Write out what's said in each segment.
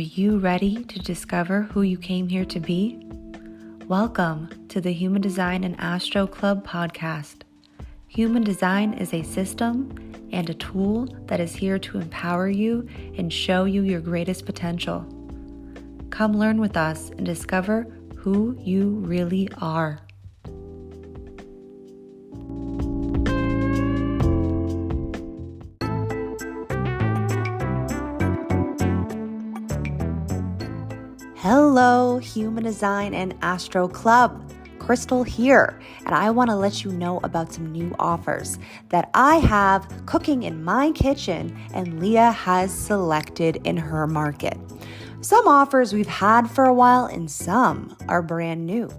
you ready to discover who you came here to be? Welcome to the Human Design and Astro Club podcast. Human Design is a system and a tool that is here to empower you and show you your greatest potential. Come learn with us and discover who you really are. Hello, Human Design and Astro Club. Krystle here, and I want to let you know about some new offers that I have cooking in my kitchen and Leah has selected in her market. Some offers we've had for a while and some are brand new,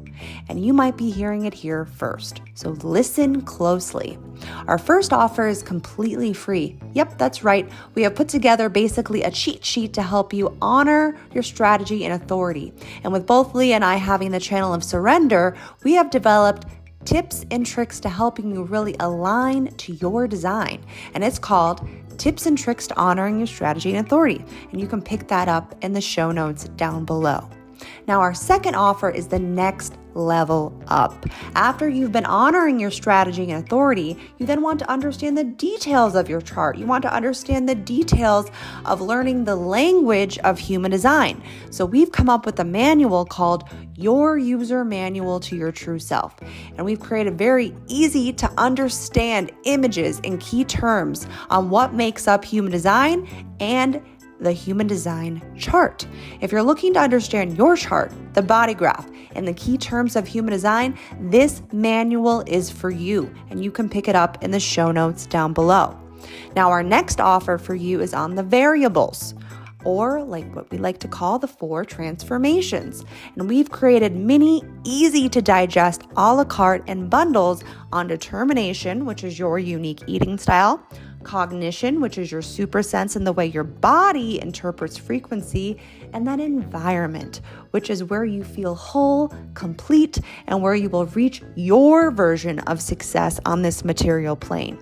and you might be hearing it here first, so listen closely. Our first offer is completely free. Yep, that's right. We have put together basically a cheat sheet to help you honor your strategy and authority. And with both Leah and I having the channel of surrender, we have developed tips and tricks to helping you really align to your design. And it's called Tips and Tricks to Honoring Your Strategy and Authority. And you can pick that up in the show notes down below. Now, our second offer is the next level up. After you've been honoring your strategy and authority, you then want to understand the details of your chart. You want to understand the details of learning the language of human design. So we've come up with a manual called Your User Manual to Your True Self. And we've created very easy to understand images and key terms on what makes up human design and the human design chart. If you're looking to understand your chart, the body graph, and the key terms of human design, this manual is for you, and you can pick it up in the show notes down below. Now, our next offer for you is on the variables, or like what we like to call the 4 transformations. And we've created mini, easy to digest a la carte and bundles on determination, which is your unique eating style, cognition, which is your super sense and the way your body interprets frequency, and then environment, which is where you feel whole, complete, and where you will reach your version of success on this material plane.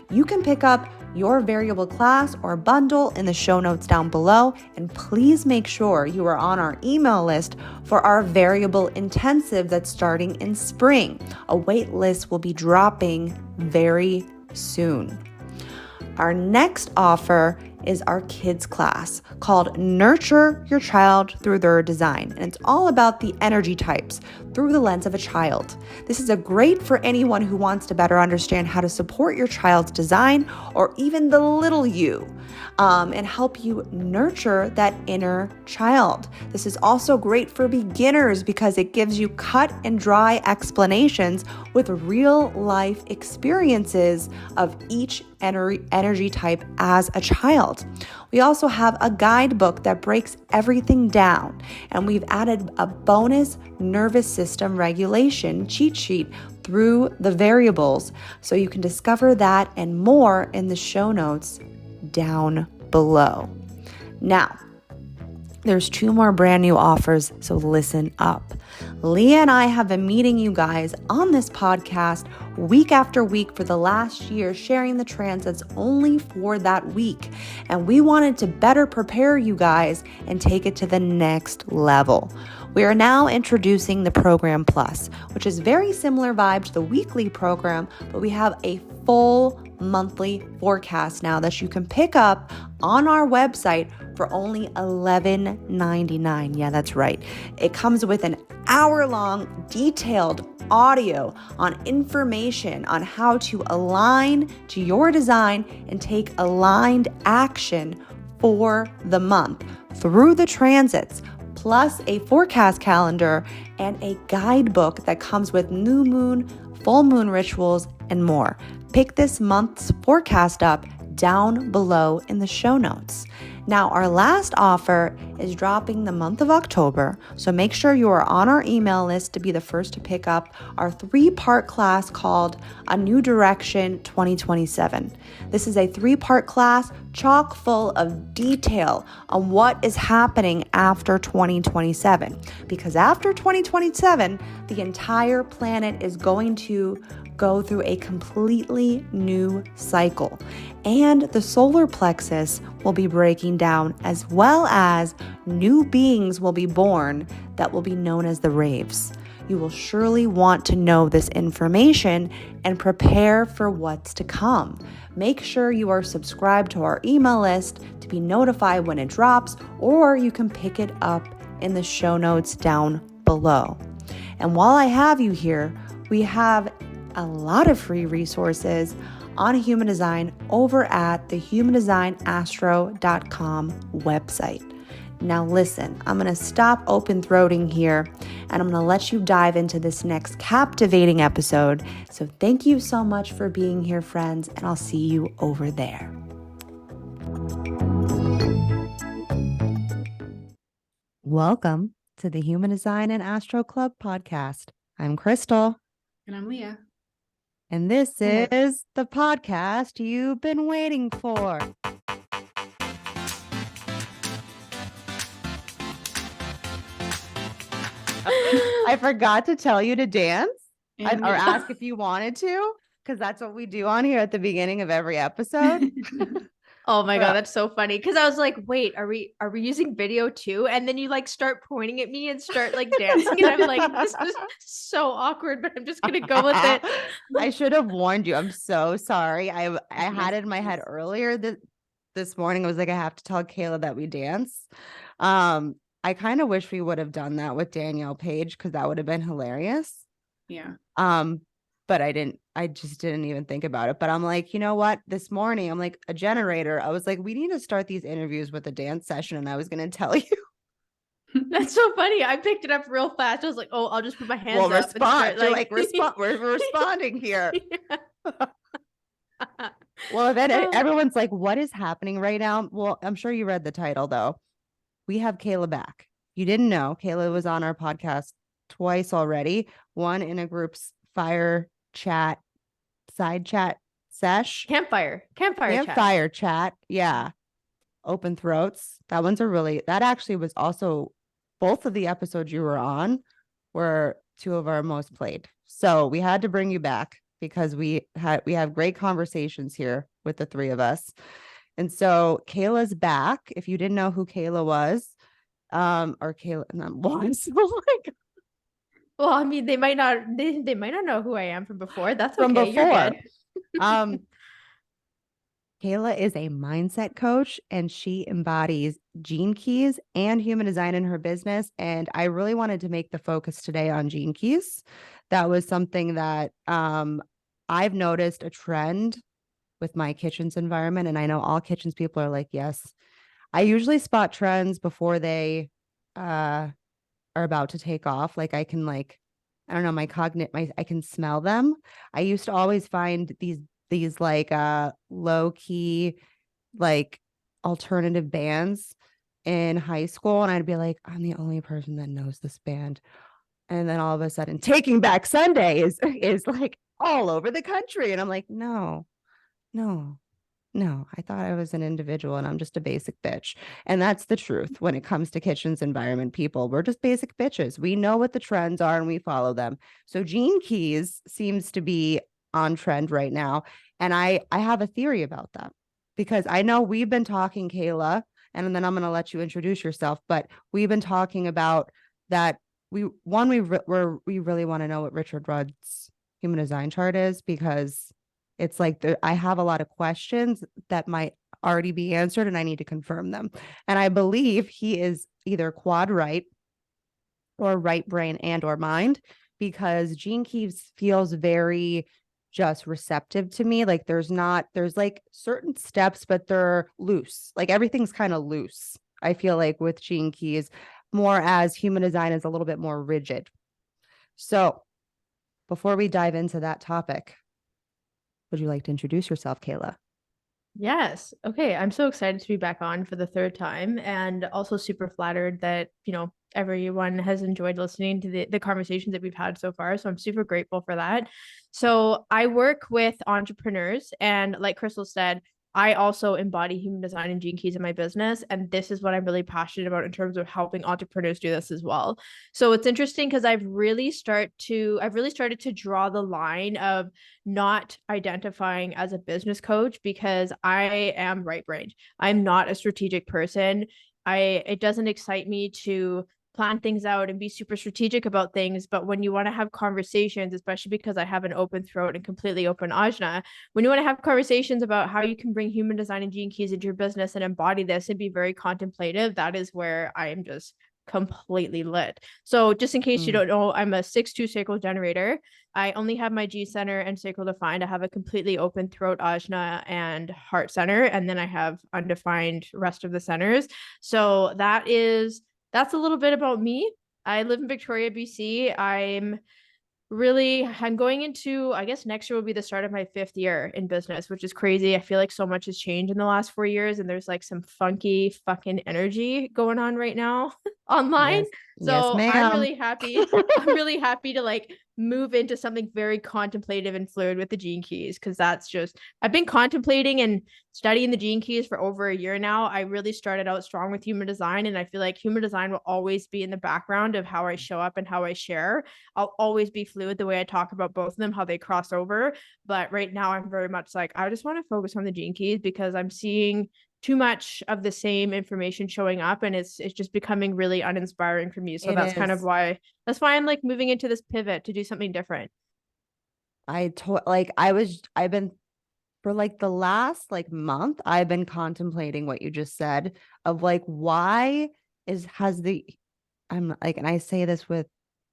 You can pick up your variable class or bundle in the show notes down below, and please make sure you are on our email list for our variable intensive that's starting in spring. A wait list will be dropping very soon. Our next offer is our kids class called Nurture Your Child Through Their Design. And it's all about the energy types through the lens of a child. This is a great for anyone who wants to better understand how to support your child's design or even the little you and help you nurture that inner child. This is also great for beginners because it gives you cut and dry explanations with real life experiences of each energy type as a child. We also have a guidebook that breaks everything down, and we've added a bonus nervous system regulation cheat sheet through the variables, so you can discover that and more in the show notes down below. Now, there's 2 more brand new offers, so listen up. Leah and I have been meeting you guys on this podcast week after week for the last year, sharing the transits only for that week. And we wanted to better prepare you guys and take it to the next level. We are now introducing the Program Plus, which is very similar vibe to the weekly program, but we have a full monthly forecast now that you can pick up on our website for only $11.99. Yeah, that's right. It comes with an hour-long detailed audio on information on how to align to your design and take aligned action for the month through the transits, plus a forecast calendar and a guidebook that comes with new moon, full moon rituals, and more. Pick this month's forecast up down below in the show notes. Now, our last offer is dropping the month of October, so make sure you are on our email list to be the first to pick up our 3-part class called A New Direction 2027. This is a 3-part class chock full of detail on what is happening after 2027. Because after 2027, the entire planet is going to go through a completely new cycle. And the solar plexus will be breaking down, as well as new beings will be born that will be known as the raves. You will surely want to know this information and prepare for what's to come. Make sure you are subscribed to our email list to be notified when it drops, or you can pick it up in the show notes down below. And while I have you here, we have a lot of free resources on human design over at the humandesignastro.com website. Now listen, I'm going to stop open throating here and I'm going to let you dive into this next captivating episode. So thank you so much for being here, friends, and I'll see you over there. Welcome to the Human Design and Astro Club podcast. I'm Krystle. And I'm Leah. And this is the podcast you've been waiting for. I forgot to tell you to dance or ask if you wanted to, because that's what we do on here at the beginning of every episode. Oh my God, that's so funny. Because I was like, wait, are we using video too? And then you like start pointing at me and start like dancing. And I'm like, this is so awkward, but I'm just gonna go with it. I should have warned you. I'm so sorry. I had it in my head earlier this morning. I was like, I have to tell Kehla that we dance. I kind of wish we would have done that with Danielle Page, because that would have been hilarious. Yeah. But I just didn't even think about it. But I'm like, you know what? This morning, I'm like a generator. I was like, we need to start these interviews with a dance session. And I was going to tell you. That's so funny. I picked it up real fast. I was like, oh, I'll just put my hands up. Respond. We're responding here. Well, then everyone's like, what is happening right now? Well, I'm sure you read the title, though. We have Kehla back. You didn't know Kehla was on our podcast twice already. One in a group's fire chat, side chat sesh. Campfire chat. Yeah. Open throats. That actually was also, both of the episodes you were on were two of our most played. So we had to bring you back because we have great conversations here with the three of us. And so Kehla's back. If you didn't know who Kehla was, or Kehla was, oh my God. Well, I mean, they might not know who I am from before. That's okay. You're good. Kehla is a mindset coach and she embodies gene keys and human design in her business. And I really wanted to make the focus today on gene keys. That was something that I've noticed a trend with my kitchens environment. And I know all kitchens people are like, yes, I usually spot trends before they are about to take off. Like I can I don't know, I can smell them. I used to always find these like low key, like alternative bands in high school. And I'd be like, I'm the only person that knows this band. And then all of a sudden Taking Back Sunday is like all over the country. And I'm like, no, I thought I was an individual and I'm just a basic bitch. And that's the truth when it comes to kitchens environment people. We're just basic bitches. We know what the trends are and we follow them. So gene keys seems to be on trend right now. And I have a theory about that because I know we've been talking, Kehla, and then I'm going to let you introduce yourself, but we've been talking about that. We really want to know what Richard Rudd's human design chart is, because it's like I have a lot of questions that might already be answered and I need to confirm them. And I believe he is either quad right or right brain and or mind, because Gene Keys feels very just receptive to me. Like there's like certain steps, but they're loose. Like everything's kind of loose. I feel like with Gene Keys, more as human design is a little bit more rigid. So before we dive into that topic, would you like to introduce yourself, Kehla? Yes. Okay. I'm so excited to be back on for the third time, and also super flattered that, everyone has enjoyed listening to the conversations that we've had so far. So I'm super grateful for that. So I work with entrepreneurs, and like Krystle said, I also embody human design and Gene Keys in my business. And this is what I'm really passionate about in terms of helping entrepreneurs do this as well. So it's interesting because I've really started to draw the line of not identifying as a business coach because I am right brained. I'm not a strategic person. It doesn't excite me to plan things out and be super strategic about things. But when you want to have conversations, especially because I have an open throat and completely open ajna, when you want to have conversations about how you can bring human design and Gene Keys into your business and embody this and be very contemplative, that is where I am just completely lit. So just in case you don't know, I'm a 6-2 sacral generator. I only have my G center and sacral defined. I have a completely open throat, ajna, and heart center, and then I have undefined rest of the centers. So that's a little bit about me. I live in Victoria, BC. I'm going into, I guess next year will be the start of my 5th year in business, which is crazy. I feel like so much has changed in the last 4 years, and there's like some funky fucking energy going on right now online. Yes. Yes, So I'm ma'am. really happy. I'm really happy to like move into something very contemplative and fluid with the Gene Keys, because I've been contemplating and studying the Gene Keys for over a year now. I really started out strong with human design, and I feel like human design will always be in the background of how I show up and how I share. I'll always be fluid the way I talk about both of them, how they cross over. But right now I'm very much like, I just want to focus on the Gene Keys because I'm seeing too much of the same information showing up, and it's just becoming really uninspiring for me. So that's kind of why I'm like moving into this pivot to do something different. I've been for like the last like month, I've been contemplating what you just said of like, I'm like, and I say this with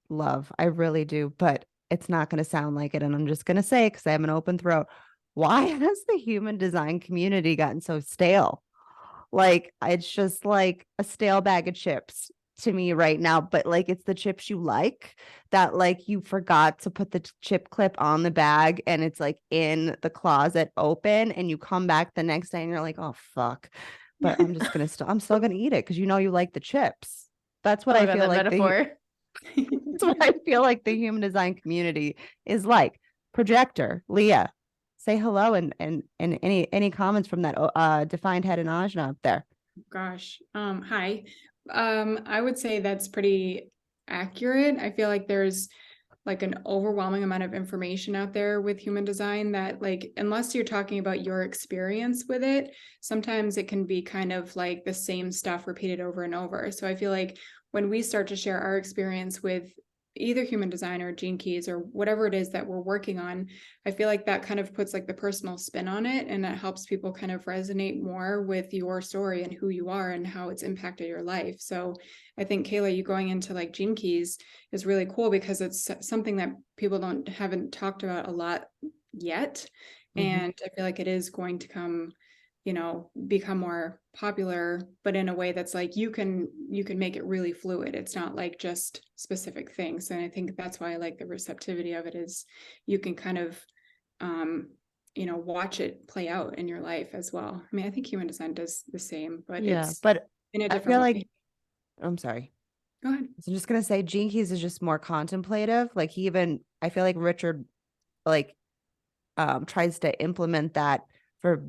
love, I really do, but it's not going to sound like it. And I'm just going to say, because I have an open throat, why has the human design community gotten so stale? Like, it's just like a stale bag of chips to me right now, but like it's the chips you like that like you forgot to put the chip clip on the bag and it's like in the closet open and you come back the next day and you're like, oh fuck. But I'm just gonna I'm still gonna eat it because you know you like the chips. That's what I feel like metaphor. that's what I feel like the human design community is like. Projector, Leah, say hello and any comments from that defined head and ajna up there. Gosh. Hi. I would say that's pretty accurate. I feel like there's like an overwhelming amount of information out there with human design that like, unless you're talking about your experience with it, sometimes it can be kind of like the same stuff repeated over and over. So I feel like when we start to share our experience with either human design or Gene Keys or whatever it is that we're working on, I feel like that kind of puts like the personal spin on it, and it helps people kind of resonate more with your story and who you are and how it's impacted your life. So I think, Kehla, you going into like Gene Keys is really cool because it's something that people haven't talked about a lot yet. And I feel like it is going to become more popular, but in a way that's like you can make it really fluid. It's not like just specific things. And I think that's why I like the receptivity of it, is you can kind of watch it play out in your life as well. I mean, I think human design does the same, but it's but in a I different feel way. like I'm sorry. Go ahead. So I'm just gonna say Gene Keys is just more contemplative. Like I feel like Richard like tries to implement that for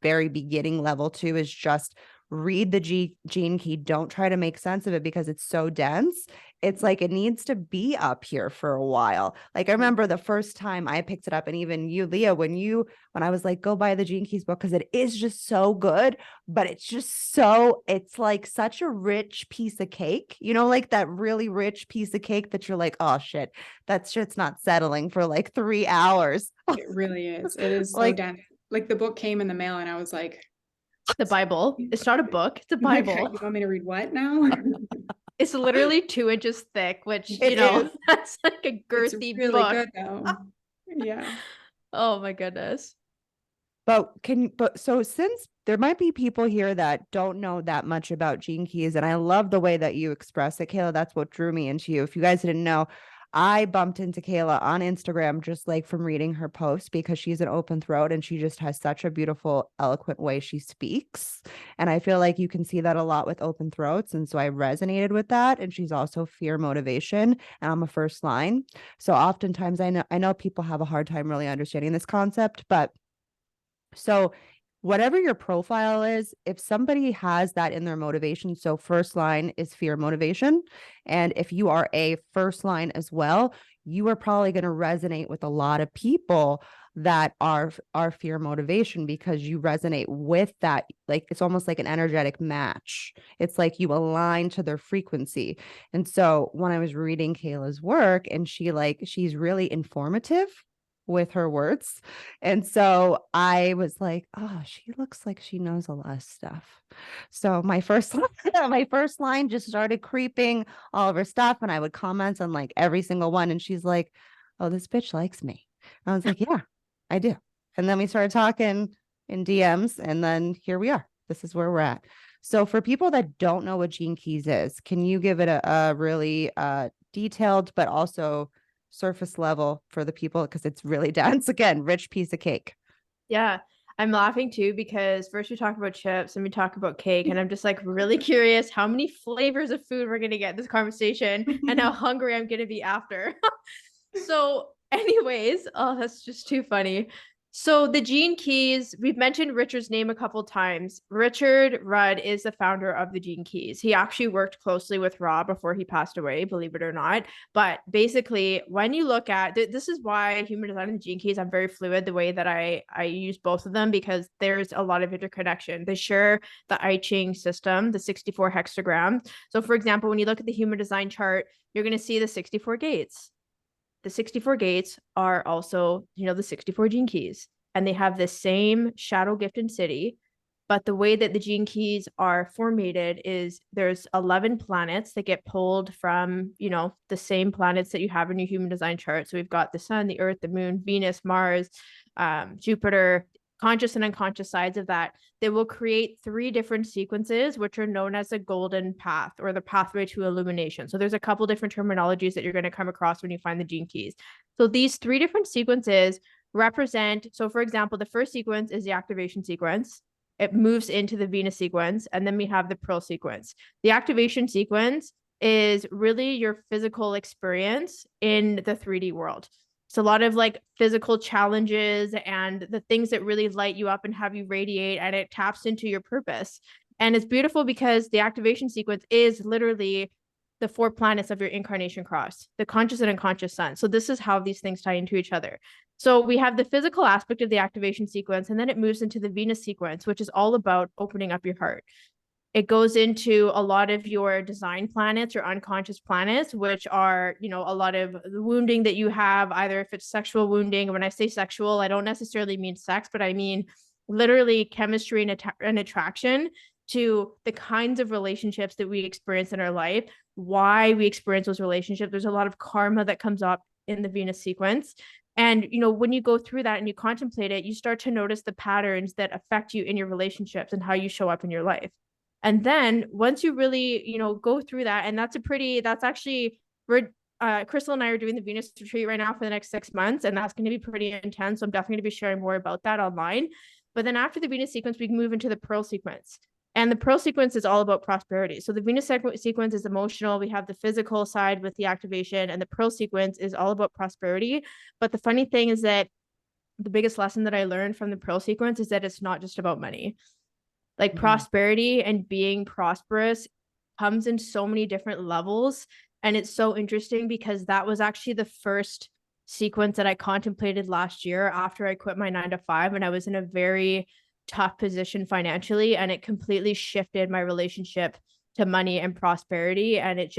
very beginning level too, is just read the Gene Key. Don't try to make sense of it because it's so dense. It's like it needs to be up here for a while. Like I remember the first time I picked it up, and even you, Leah, when I was like, go buy the Gene Keys book because it is just so good, but it's like such a rich piece of cake, like that really rich piece of cake that you're like, oh shit, that shit's not settling for like 3 hours. It really is. It is so Like, dense. Like the book came in the mail and I was like, The Bible. It's not a book. It's a Bible. You want me to read what now? It's literally 2 inches thick, which, is. that's like a girthy it's really book. good though. Yeah. Oh my goodness. But so since there might be people here that don't know that much about Gene Keys, and I love the way that you express it, Kehla, that's what drew me into you. If you guys didn't know, I bumped into Kehla on Instagram just like from reading her posts because she's an open throat and she just has such a beautiful, eloquent way she speaks. And I feel like you can see that a lot with open throats. And so I resonated with that. And she's also fear motivation, and I'm a first line. So oftentimes I know people have a hard time really understanding this concept, but so whatever your profile is, if somebody has that in their motivation, so first line is fear motivation. And if you are a first line as well, you are probably going to resonate with a lot of people that are fear motivation, because you resonate with that. Like, it's almost like an energetic match. It's like you align to their frequency. And so when I was reading Kehla's work, and she's really informative with her words. And so I was like, oh, she looks like she knows a lot of stuff. So my first my first line just started creeping all of her stuff, and I would comment on like every single one. And she's like, oh, this bitch likes me. I was like, yeah, I do. And then we started talking in DMs, and then here we are. This is where we're at. So for people that don't know what Gene Keys is, can you give it a really detailed but also surface level for the people, because it's really dense, again, rich piece of cake? Yeah, I'm laughing too because first we talk about chips and we talk about cake, and I'm just like really curious how many flavors of food we're gonna get in this conversation and how hungry I'm gonna be after. So, anyways, oh, that's just too funny. So the Gene Keys, we've mentioned Richard's name a couple times. Richard Rudd is the founder of the Gene Keys. He actually worked closely with Rob before he passed away, believe it or not. But basically, when you look at this is why human design and the Gene Keys, I'm very fluid the way that I use both of them, because there's a lot of interconnection. They share the I Ching system, the 64 hexagram. So for example, when you look at the human design chart, you're going to see the 64 gates. The 64 gates are also, the 64 Gene Keys, and they have the same shadow gift and city. But the way that the Gene Keys are formatted is there's 11 planets that get pulled from, the same planets that you have in your human design chart. So we've got the sun, the earth, the moon, Venus, Mars, Jupiter, conscious and unconscious sides of that. They will create 3 different sequences, which are known as the golden path or the pathway to illumination. So there's a couple different terminologies that you're going to come across when you find the Gene Keys. So these 3 different sequences represent, so for example, the first sequence is the activation sequence. It moves into the Venus sequence, and then we have the Pearl sequence. The activation sequence is really your physical experience in the 3D world. It's a lot of like physical challenges and the things that really light you up and have you radiate, and it taps into your purpose. And it's beautiful because the activation sequence is literally the 4 planets of your incarnation cross, the conscious and unconscious sun. So this is how these things tie into each other. So we have the physical aspect of the activation sequence, and then it moves into the Venus sequence, which is all about opening up your heart. It goes into a lot of your design planets, your unconscious planets, which are, a lot of the wounding that you have, either if it's sexual wounding. When I say sexual, I don't necessarily mean sex, but I mean literally chemistry and attraction to the kinds of relationships that we experience in our life, why we experience those relationships. There's a lot of karma that comes up in the Venus sequence. And, when you go through that and you contemplate it, you start to notice the patterns that affect you in your relationships and how you show up in your life. And then once you really, go through that, and that's actually, Krystle and I are doing the Venus retreat right now for the next 6 months, and that's going to be pretty intense. So I'm definitely going to be sharing more about that online. But then after the Venus sequence, we can move into the Pearl sequence. And the Pearl sequence is all about prosperity. So the Venus sequence is emotional. We have the physical side with the activation, and the Pearl sequence is all about prosperity. But the funny thing is that the biggest lesson that I learned from the Pearl sequence is that it's not just about money. Like prosperity and being prosperous comes in so many different levels. And it's so interesting because that was actually the first sequence that I contemplated last year after I quit my 9-to-5, and I was in a very tough position financially, and it completely shifted my relationship to money and prosperity. And it's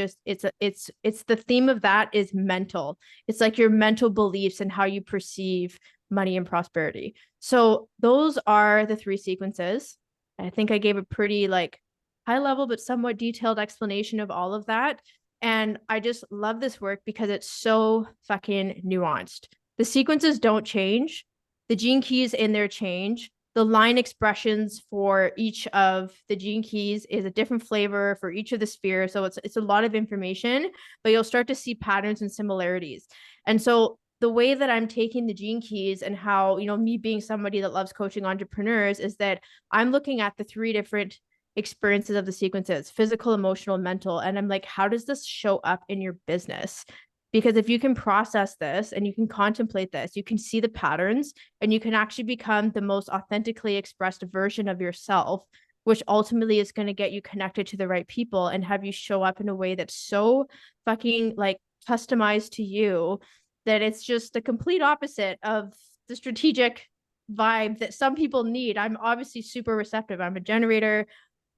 the theme of that is mental. It's like your mental beliefs and how you perceive money and prosperity. So those are the 3 sequences. I think I gave a pretty high level, but somewhat detailed explanation of all of that. And I just love this work because it's so fucking nuanced. The sequences don't change. The Gene Keys in there change. The line expressions for each of the Gene Keys is a different flavor for each of the spheres. So it's a lot of information, but you'll start to see patterns and similarities. And so the way that I'm taking the Gene Keys and how, me being somebody that loves coaching entrepreneurs, is that I'm looking at the 3 different experiences of the sequences: physical, emotional, mental. And I'm like, how does this show up in your business? Because if you can process this and you can contemplate this, you can see the patterns and you can actually become the most authentically expressed version of yourself, which ultimately is going to get you connected to the right people and have you show up in a way that's so fucking like customized to you that it's just the complete opposite of the strategic vibe that some people need. I'm obviously super receptive. I'm a generator,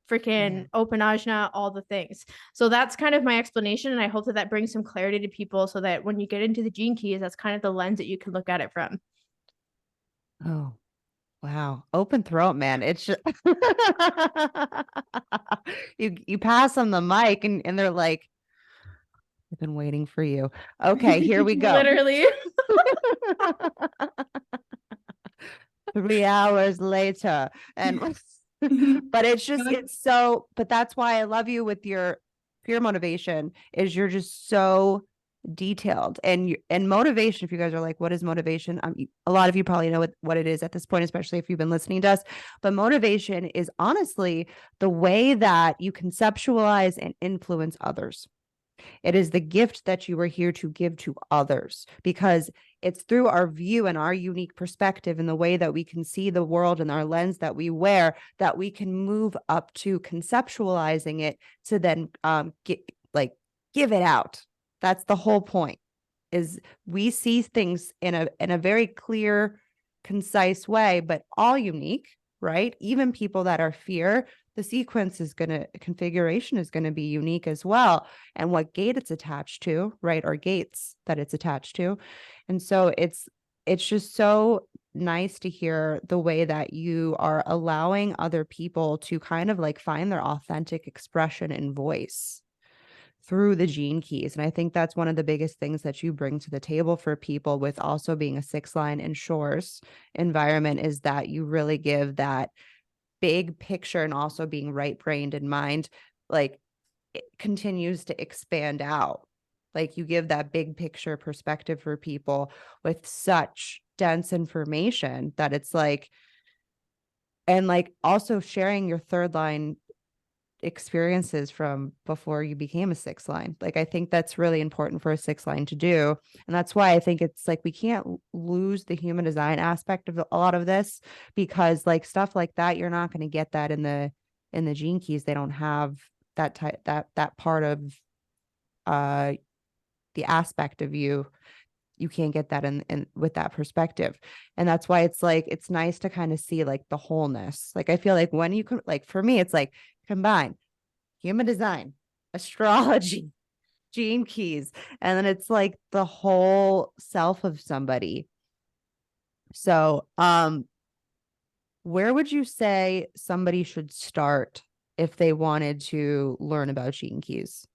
freaking open ajna, all the things. So that's kind of my explanation. And I hope that that brings some clarity to people so that when you get into the gene keys, that's kind of the lens that you can look at it from. Oh, wow. Open throat, man. It's just you pass them the mic and they're like, I've been waiting for you. Okay, here we go. Literally. 3 hours later. And but it's just but that's why I love you with your pure motivation is you're just so detailed and motivation. If you guys are like, what is motivation? A lot of you probably know what it is at this point, especially if you've been listening to us, but motivation is honestly the way that you conceptualize and influence others. It is the gift that you are here to give to others because it's through our view and our unique perspective and the way that we can see the world and our lens that we wear that we can move up to conceptualizing it to then give it out. That's the whole point, is we see things in a very clear, concise way, but all unique, right? Even people that are fear, the configuration is going to be unique as well. And what gate it's attached to, right? Or gates that it's attached to. And so it's just so nice to hear the way that you are allowing other people to kind of like find their authentic expression and voice through the gene keys. And I think that's one of the biggest things that you bring to the table for people with also being a 6-line and shores environment is that you really give that big picture, and also being right-brained in mind, like it continues to expand out. Like you give that big picture perspective for people with such dense information that it's like, and like also sharing your 3rd-line experiences from before you became a 6-line. Like I think that's really important for a 6-line to do. And that's why I think it's like we can't lose the human design aspect of a lot of this, because like stuff like that, you're not going to get that in the gene keys. They don't have that type that part of the aspect of you. You can't get that in with that perspective. And that's why it's like it's nice to kind of see like the wholeness. Like I feel like when you can, like for me, it's like combine human design, astrology, gene keys, and then it's like the whole self of somebody. So where would you say somebody should start if they wanted to learn about gene keys?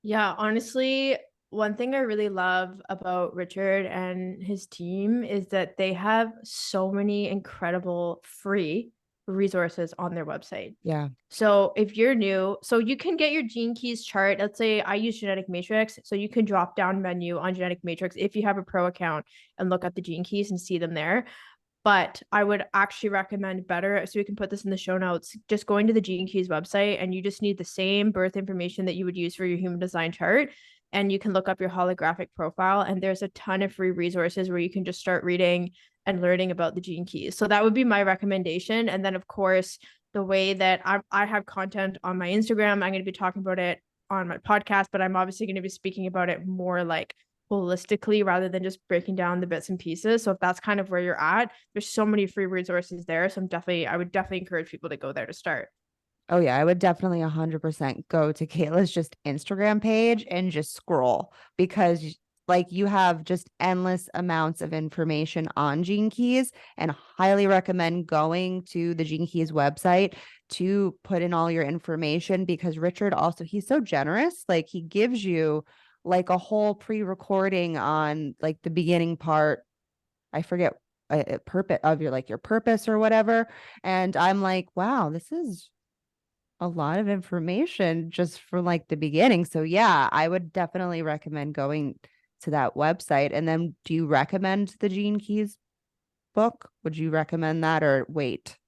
Yeah, honestly, one thing I really love about Richard and his team is that they have so many incredible free resources on their website. Yeah. So if you're new, so you can get your gene keys chart. Let's say I use Genetic Matrix. So you can drop down menu on Genetic Matrix if you have a pro account and look at the gene keys and see them there. But I would actually recommend better, so we can put this in the show notes, just going to the Gene Keys website, and you just need the same birth information that you would use for your human design chart. And you can look up your holographic profile, and there's a ton of free resources where you can just start reading and learning about the gene keys. So that would be my recommendation. And then, of course, the way that I have content on my Instagram, I'm going to be talking about it on my podcast, but I'm obviously going to be speaking about it more like holistically rather than just breaking down the bits and pieces. So if that's kind of where you're at, there's so many free resources there. So I would definitely encourage people to go there to start. Oh yeah, I would definitely 100% go to Kehla's just Instagram page and just scroll, because like you have just endless amounts of information on Gene Keys, and highly recommend going to the Gene Keys website to put in all your information, because Richard also, he's so generous. Like he gives you like a whole pre-recording on like the beginning part. I forget a purpose of your purpose or whatever. And I'm like, wow, this is a lot of information just from like the beginning. So yeah, I would definitely recommend going to that website. And then do you recommend the Gene Keys book? Would you recommend that or wait?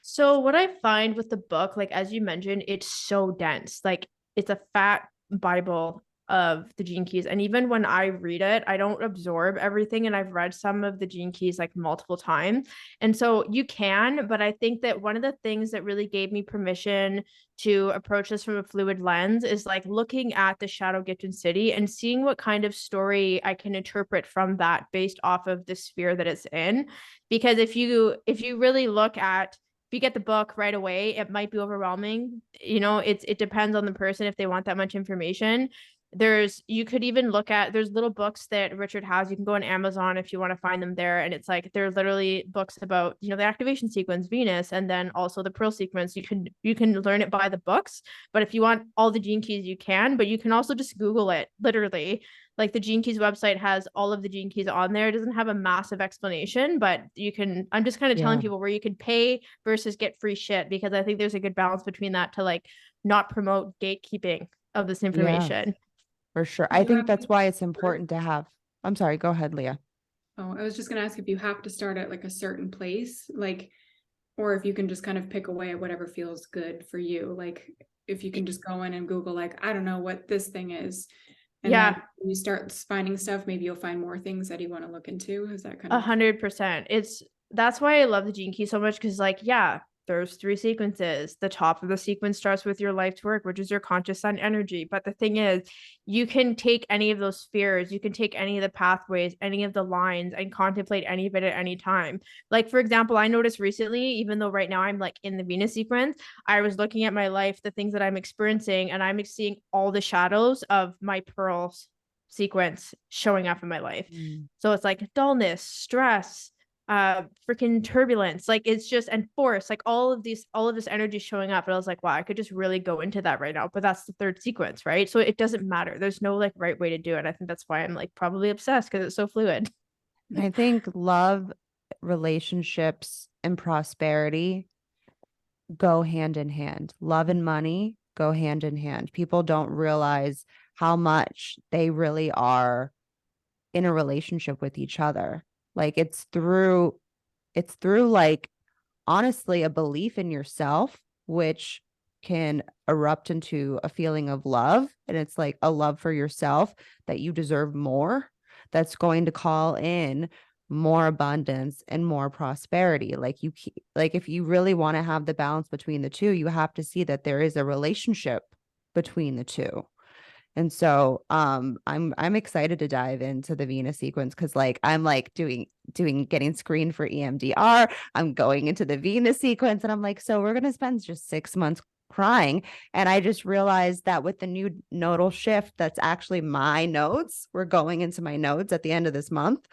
So what I find with the book, like as you mentioned, it's so dense. Like it's a fat Bible of the Gene Keys. And even when I read it, I don't absorb everything. And I've read some of the Gene Keys like multiple times. And so you can, but I think that one of the things that really gave me permission to approach this from a fluid lens is like looking at the shadow gift in city and seeing what kind of story I can interpret from that based off of the sphere that it's in. Because if you really look at, if you get the book right away, it might be overwhelming. You know, it depends on the person if they want that much information. You could even look at, there's little books that Richard has. You can go on Amazon if you want to find them there. And it's like, they're literally books about, you know, the activation sequence, Venus, and then also the Pearl sequence. You can learn it by the books, but if you want all the Gene Keys, you can, but you can also just Google it, literally. Like the Gene Keys website has all of the Gene Keys on there. It doesn't have a massive explanation, but you can, I'm just kind of telling people where you can pay versus get free shit, because I think there's a good balance between that to like not promote gatekeeping of this information. For sure. Do I you think have that's to why it's start? important to have, I'm sorry, go ahead, Leah. Oh, I was just going to ask if you have to start at like a certain place, like, or if you can just kind of pick away at whatever feels good for you. Like if you can just go in and Google, like, I don't know what this thing is. And then when you start finding stuff, maybe you'll find more things that you want to look into. Is that kind of 100%. That's why I love the Gene Key so much, because like, yeah, there's 3 sequences. The top of the sequence starts with your life's work, which is your conscious sun energy. But the thing is, you can take any of those spheres, you can take any of the pathways, any of the lines, and contemplate any of it at any time. Like, for example, I noticed recently, even though right now I'm like in the Venus sequence, I was looking at my life, the things that I'm experiencing, and I'm seeing all the shadows of my Pearls sequence showing up in my life. So it's like dullness, stress, freaking turbulence, like it's just, and force, like all of this energy showing up. And I was like, wow, I could just really go into that right now, but that's the 3rd sequence, right? So it doesn't matter, there's no like right way to do it. I think that's why I'm like probably obsessed, because it's so fluid. I think love, relationships, and prosperity go hand in hand. Love and money go hand in hand. People don't realize how much they really are in a relationship with each other. Like it's through like honestly a belief in yourself, which can erupt into a feeling of love. And it's like a love for yourself that you deserve more, that's going to call in more abundance and more prosperity. Like if you really want to have the balance between the two, you have to see that there is a relationship between the two. And so I'm excited to dive into the Venus sequence, because like I'm like getting screened for EMDR. I'm going into the Venus sequence and I'm like, so we're gonna spend just 6 months crying. And I just realized that with the new nodal shift, that's actually my nodes. We're going into my nodes at the end of this month.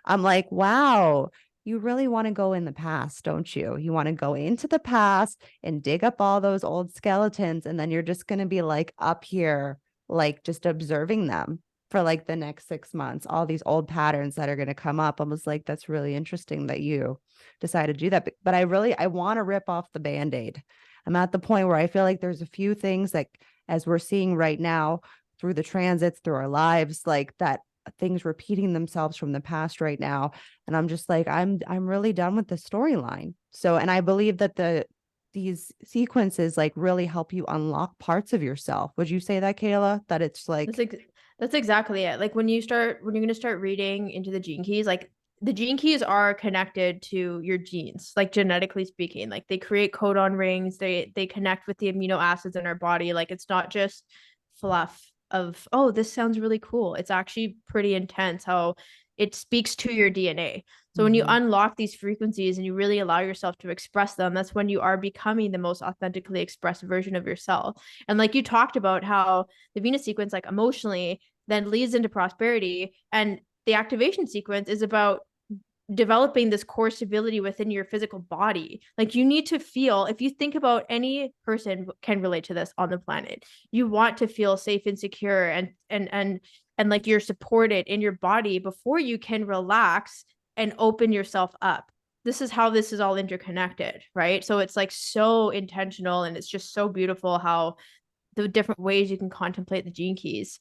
I'm like, wow, you really want to go in the past, don't you? You want to go into the past and dig up all those old skeletons. And then you're just going to be like up here, like just observing them for like the next 6 months, all these old patterns that are going to come up. I was like, that's really interesting that you decided to do that. But I want to rip off the Band-Aid. I'm at the point where I feel like there's a few things that, as we're seeing right now through the transits, through our lives, like that things repeating themselves from the past right now. And I'm just like, I'm really done with the storyline. So, and I believe that these sequences like really help you unlock parts of yourself. Would you say that, Kehla? That it's like that's exactly it. Like when you're going to start reading into the Gene Keys, like the Gene Keys are connected to your genes, like genetically speaking. Like they create codon rings, they connect with the amino acids in our body. Like it's not just fluff of, oh, this sounds really cool. It's actually pretty intense how it speaks to your DNA. So when you unlock these frequencies and you really allow yourself to express them, that's when you are becoming the most authentically expressed version of yourself. And like you talked about how the Venus sequence, like emotionally, then leads into prosperity. And the activation sequence is about developing this core stability within your physical body. Like you need to feel, if you think about, any person can relate to this on the planet, you want to feel safe and secure and like you're supported in your body before you can relax and open yourself up. This is how this is all interconnected, right? So it's like so intentional, and it's just so beautiful how the different ways you can contemplate the Gene Keys.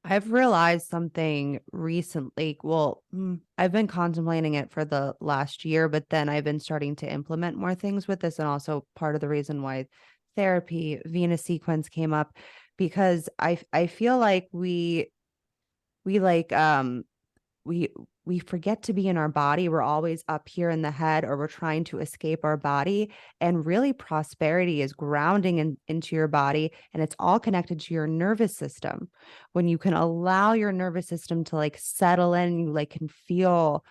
I've realized something recently. Well, I've been contemplating it for the last year, but then I've been starting to implement more things with this. And also part of the reason why therapy, Venus sequence came up, because I feel like we like we forget to be in our body. We're always up here in the head, or we're trying to escape our body. And really, prosperity is grounding into your body, and it's all connected to your nervous system. When you can allow your nervous system to like settle in, you like can feel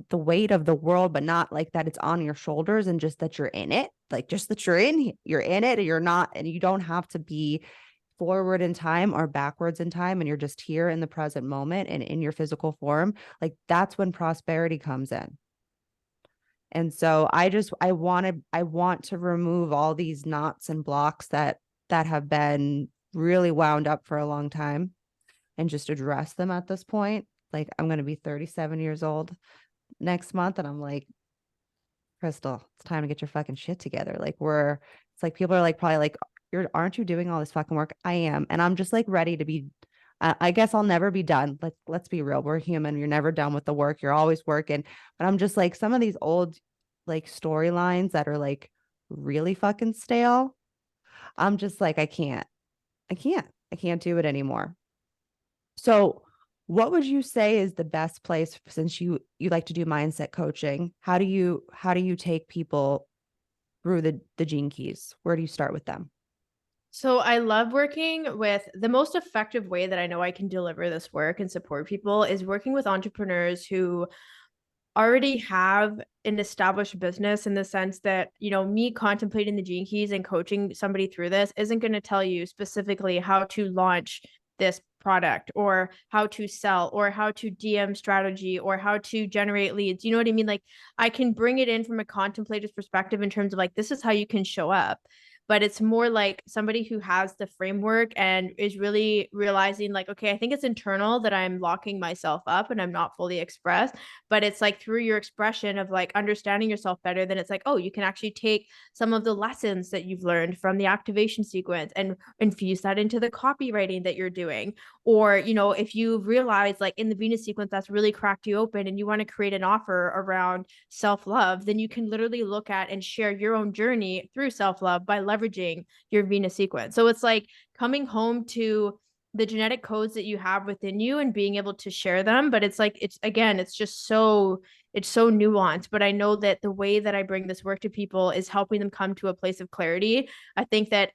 the weight of the world, but not like that it's on your shoulders, and just that you're in it, like just that you're in it, and you're not, and you don't have to be forward in time or backwards in time, and you're just here in the present moment and in your physical form. Like that's when prosperity comes in. And so I want to remove all these knots and blocks that have been really wound up for a long time, and just address them at this point. Like I'm going to be 37 years old next month, and I'm like, Krystle, it's time to get your fucking shit together. Like it's like people are like probably like, aren't you doing all this fucking work? I am. And I'm just like ready to be, I guess I'll never be done. Let's be real. We're human. You're never done with the work. You're always working. But I'm just like, some of these old like storylines that are like really fucking stale. I'm just like, I can't do it anymore. So what would you say is the best place, since you like to do mindset coaching? How do you take people through the gene keys? Where do you start with them? So I love working with, the most effective way that I know I can deliver this work and support people is working with entrepreneurs who already have an established business, in the sense that, me contemplating the gene keys and coaching somebody through this isn't going to tell you specifically how to launch this product, or how to sell, or how to DM strategy, or how to generate leads. You know what I mean? Like I can bring it in from a contemplative perspective in terms of like, this is how you can show up. But it's more like somebody who has the framework and is really realizing like, okay, I think it's internal that I'm locking myself up and I'm not fully expressed. But it's like through your expression of like understanding yourself better, then it's like, oh, you can actually take some of the lessons that you've learned from the activation sequence and infuse that into the copywriting that you're doing. Or, if you realize like in the Venus sequence that's really cracked you open and you want to create an offer around self-love, then you can literally look at and share your own journey through self-love by leveraging your Venus sequence. So it's like coming home to the genetic codes that you have within you and being able to share them. But it's like, it's just so, it's so nuanced. But I know that the way that I bring this work to people is helping them come to a place of clarity. I think that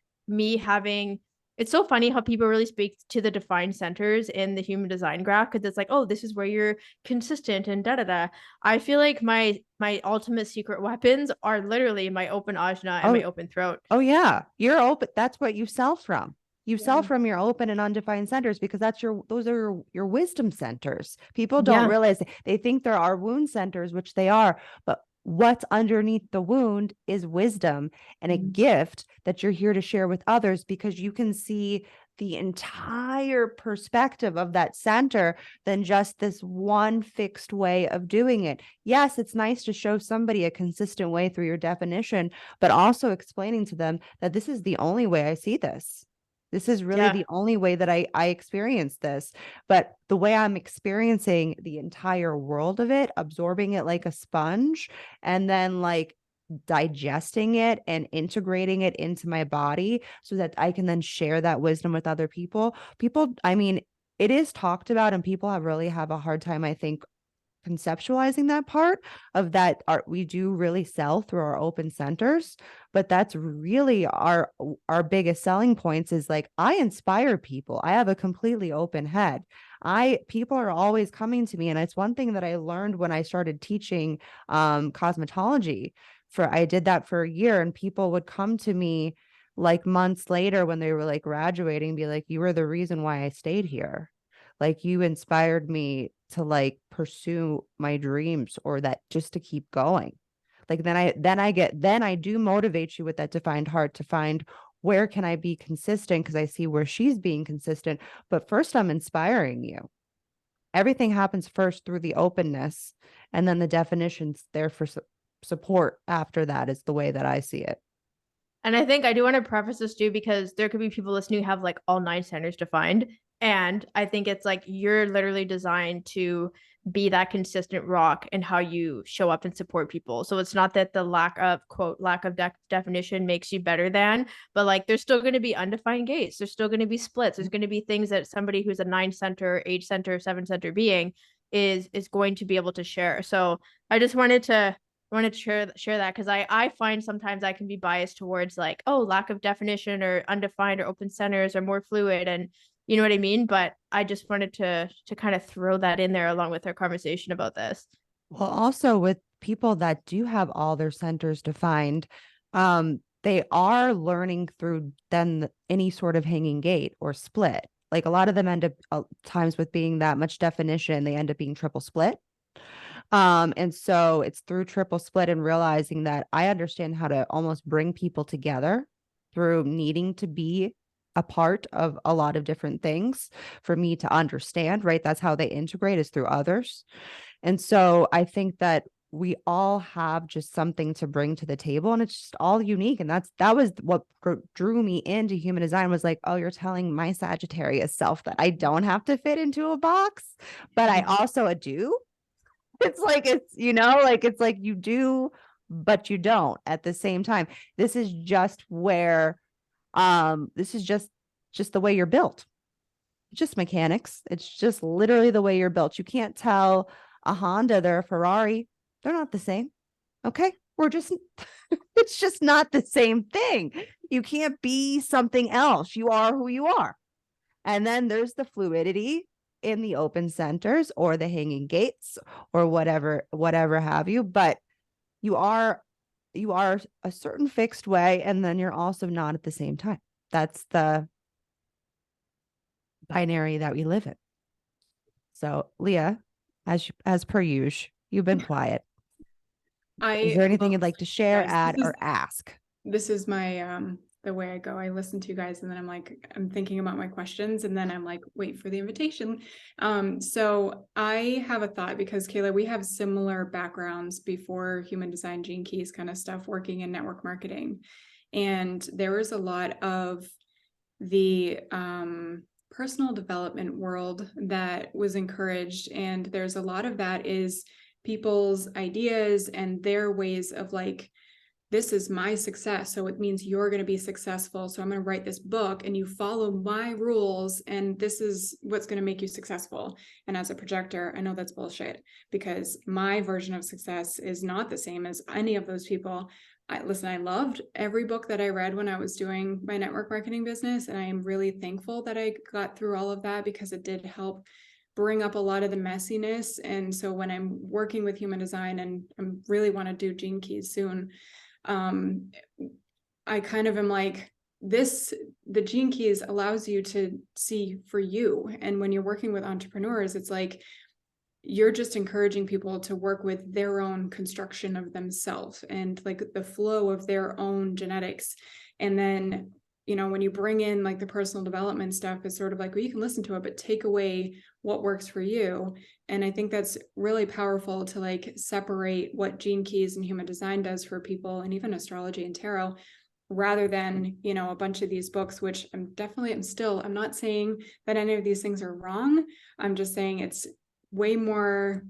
it's so funny how people really speak to the defined centers in the human design graph, because it's like, oh, this is where you're consistent and da da da. I feel like my ultimate secret weapons are literally my open ajna and my open throat. Oh yeah, you're open. That's what you sell from. You sell from your open and undefined centers, because those are your wisdom centers. People don't realize, they think there are wound centers, which they are, but what's underneath the wound is wisdom and a gift that you're here to share with others, because you can see the entire perspective of that center than just this one fixed way of doing it. Yes, it's nice to show somebody a consistent way through your definition, but also explaining to them that this is the only way I see this. This is really the only way that I experience this. But the way I'm experiencing the entire world of it, absorbing it like a sponge, and then like digesting it and integrating it into my body so that I can then share that wisdom with other people. I mean, it is talked about, and people really have a hard time, I think, conceptualizing that part of that we do really sell through our open centers, but that's really our biggest selling points, is like, I inspire people. I have a completely open head. People are always coming to me, and it's one thing that I learned when I started teaching cosmetology. I did that for a year, and people would come to me like months later when they were like graduating, be like, you were the reason why I stayed here. Like, you inspired me to like pursue my dreams, or that just to keep going. Like then I do motivate you with that defined heart to find, where can I be consistent? Because I see where she's being consistent, but first I'm inspiring you. Everything happens first through the openness, and then the definitions there for support after that, is the way that I see it. And I think I do want to preface this too, because there could be people listening who have like all 9 centers defined. And I think it's like you're literally designed to be that consistent rock in how you show up and support people. So it's not that the lack of definition makes you better than, but like there's still going to be undefined gates. There's still going to be splits. There's going to be things that somebody who's a 9 center, 8 center, 7 center being is going to be able to share. So I just wanted to share that because I find sometimes I can be biased towards like, oh, lack of definition or undefined or open centers or more fluid, and you know what I mean? But I just wanted to kind of throw that in there along with our conversation about this. Well, also with people that do have all their centers defined, they are learning through then any sort of hanging gate or split. Like a lot of them end up times with being that much definition, they end up being triple split. And so it's through triple split and realizing that I understand how to almost bring people together through needing to be a part of a lot of different things for me to understand, right? That's how they integrate, is through others. And so I think that we all have just something to bring to the table, and it's just all unique. And that was what drew me into human design, was like, oh, you're telling my Sagittarius self that I don't have to fit into a box, but I also do. It's like, it's like you do, but you don't at the same time. This is just where, this is just the way you're built. It's just mechanics. It's just literally the way you're built. You can't tell a Honda they're a Ferrari. They're not the same. Okay. It's just not the same thing. You can't be something else. You are who you are. And then there's the fluidity in the open centers or the hanging gates or whatever have you, but you are a certain fixed way, and then you're also not at the same time. That's the binary that we live in. So Leah, as per usual, you've been quiet. Is there anything you'd like to share, add, or ask? This is my the way I go. I listen to you guys, and then I'm thinking about my questions, and then I'm like, wait for the invitation. So I have a thought, because Kehla, we have similar backgrounds before human design, Gene Keys kind of stuff, working in network marketing. And there was a lot of the personal development world that was encouraged. And there's a lot of that is people's ideas and their ways of like, this is my success, so it means you're going to be successful. So I'm going to write this book and you follow my rules, and this is what's going to make you successful. And as a projector, I know that's bullshit, because my version of success is not the same as any of those people. I loved every book that I read when I was doing my network marketing business, and I am really thankful that I got through all of that, because it did help bring up a lot of the messiness. And so when I'm working with human design, and I really want to do Gene Keys soon, I kind of am like, the Gene Keys allows you to see for you. And when you're working with entrepreneurs, it's like, you're just encouraging people to work with their own construction of themselves and like the flow of their own genetics. And then, when you bring in like the personal development stuff, it's sort of like, well, you can listen to it, but take away what works for you. And I think that's really powerful to like separate what Gene Keys and human design does for people, and even astrology and tarot, rather than, a bunch of these books, which I'm not saying that any of these things are wrong. I'm just saying it's way more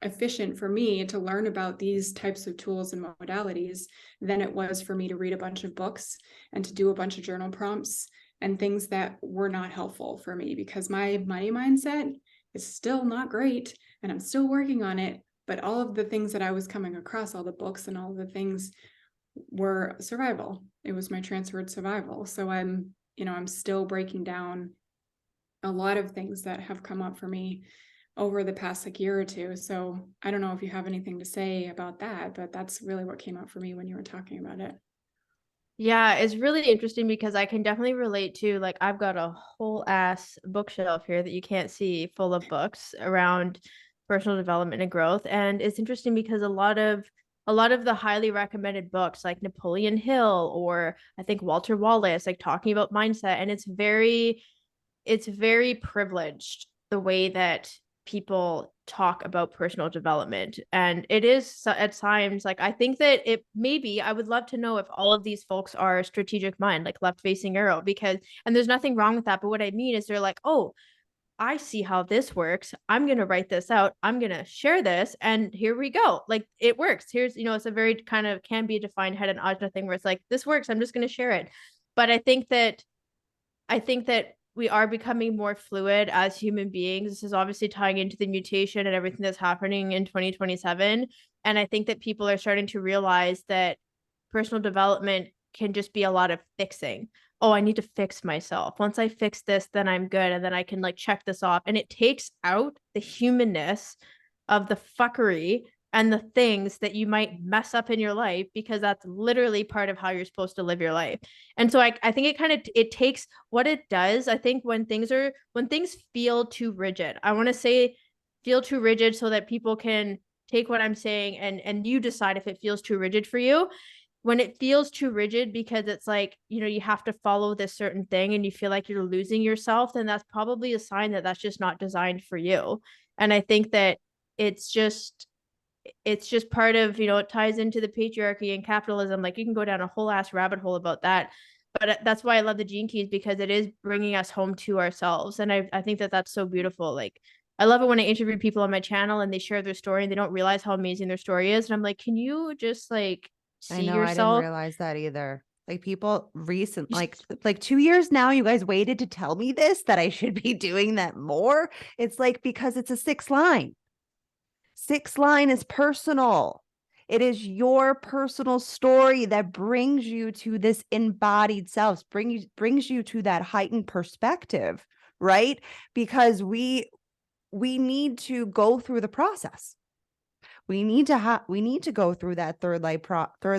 efficient for me to learn about these types of tools and modalities than it was for me to read a bunch of books and to do a bunch of journal prompts and things that were not helpful for me, because my money mindset is still not great and I'm still working on it. But all of the things that I was coming across, all the books and all the things, were survival. It was my transferred survival. So I'm still breaking down a lot of things that have come up for me over the past year or two. So I don't know if you have anything to say about that, but that's really what came up for me when you were talking about it. Yeah, it's really interesting because I can definitely relate to, like, I've got a whole ass bookshelf here that you can't see, full of books around personal development and growth. And it's interesting because a lot of the highly recommended books like Napoleon Hill, or I think Walter Wallace, like talking about mindset, and it's very privileged the way that people talk about personal development. And it is at times like, I think that it maybe I would love to know if all of these folks are strategic mind, like left facing arrow, because, and there's nothing wrong with that. But what I mean is they're like, oh, I see how this works. I'm going to write this out. I'm going to share this. And here we go. Like it works. Here's, it's a very kind of can be a defined head and ajna thing where it's like, this works. I'm just going to share it. But I think that we are becoming more fluid as human beings. This is obviously tying into the mutation and everything that's happening in 2027. And I think that people are starting to realize that personal development can just be a lot of fixing. Oh, I need to fix myself. Once I fix this, then I'm good. And then I can like check this off. And it takes out the humanness of the fuckery and the things that you might mess up in your life, because that's literally part of how you're supposed to live your life. And so I think it kind of, it takes what it does. I think when things feel too rigid, I want to say feel too rigid so that people can take what I'm saying and you decide if it feels too rigid for you. When it feels too rigid because it's like, you have to follow this certain thing and you feel like you're losing yourself, then that's probably a sign that that's just not designed for you. And I think that it's just part of, it ties into the patriarchy and capitalism. Like you can go down a whole ass rabbit hole about that. But that's why I love the Gene Keys, because it is bringing us home to ourselves. And I think that that's so beautiful. Like I love it when I interview people on my channel and they share their story and they don't realize how amazing their story is. And I'm like, can you just like see I know, yourself? I didn't realize that either. Like people like 2 years now, you guys waited to tell me this, that I should be doing that more. It's like, because it's a 6 line. 6 line is personal. It is your personal story that brings you to this embodied self, brings you to that heightened perspective, right? Because we need to go through the process. We need to go through that third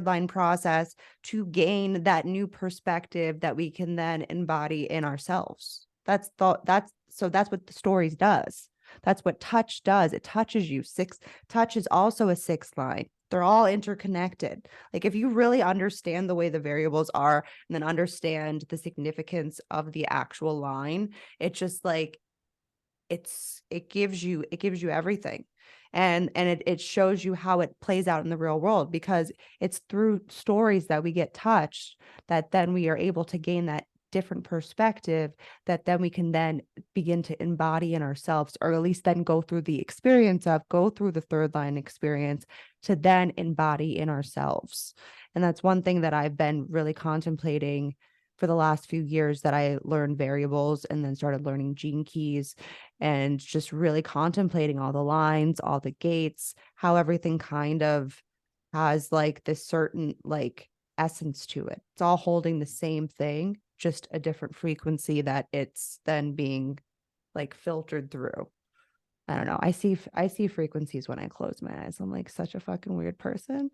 line process to gain that new perspective that we can then embody in ourselves. That's what the stories does. That's what touch does. It touches you. Touch is also a 6 line. They're all interconnected. Like if you really understand the way the variables are and then understand the significance of the actual line, it just like it gives you everything. And it shows you how it plays out in the real world, because it's through stories that we get touched that then we are able to gain that different perspective that then we can then begin to embody in ourselves, or at least then go through the third line experience to then embody in ourselves. And that's one thing that I've been really contemplating for the last few years, that I learned variables and then started learning Gene Keys and just really contemplating all the lines, all the gates, how everything kind of has like this certain like essence to it. It's all holding the same thing, just a different frequency that it's then being like filtered through. I don't know. I see frequencies when I close my eyes. I'm like such a fucking weird person.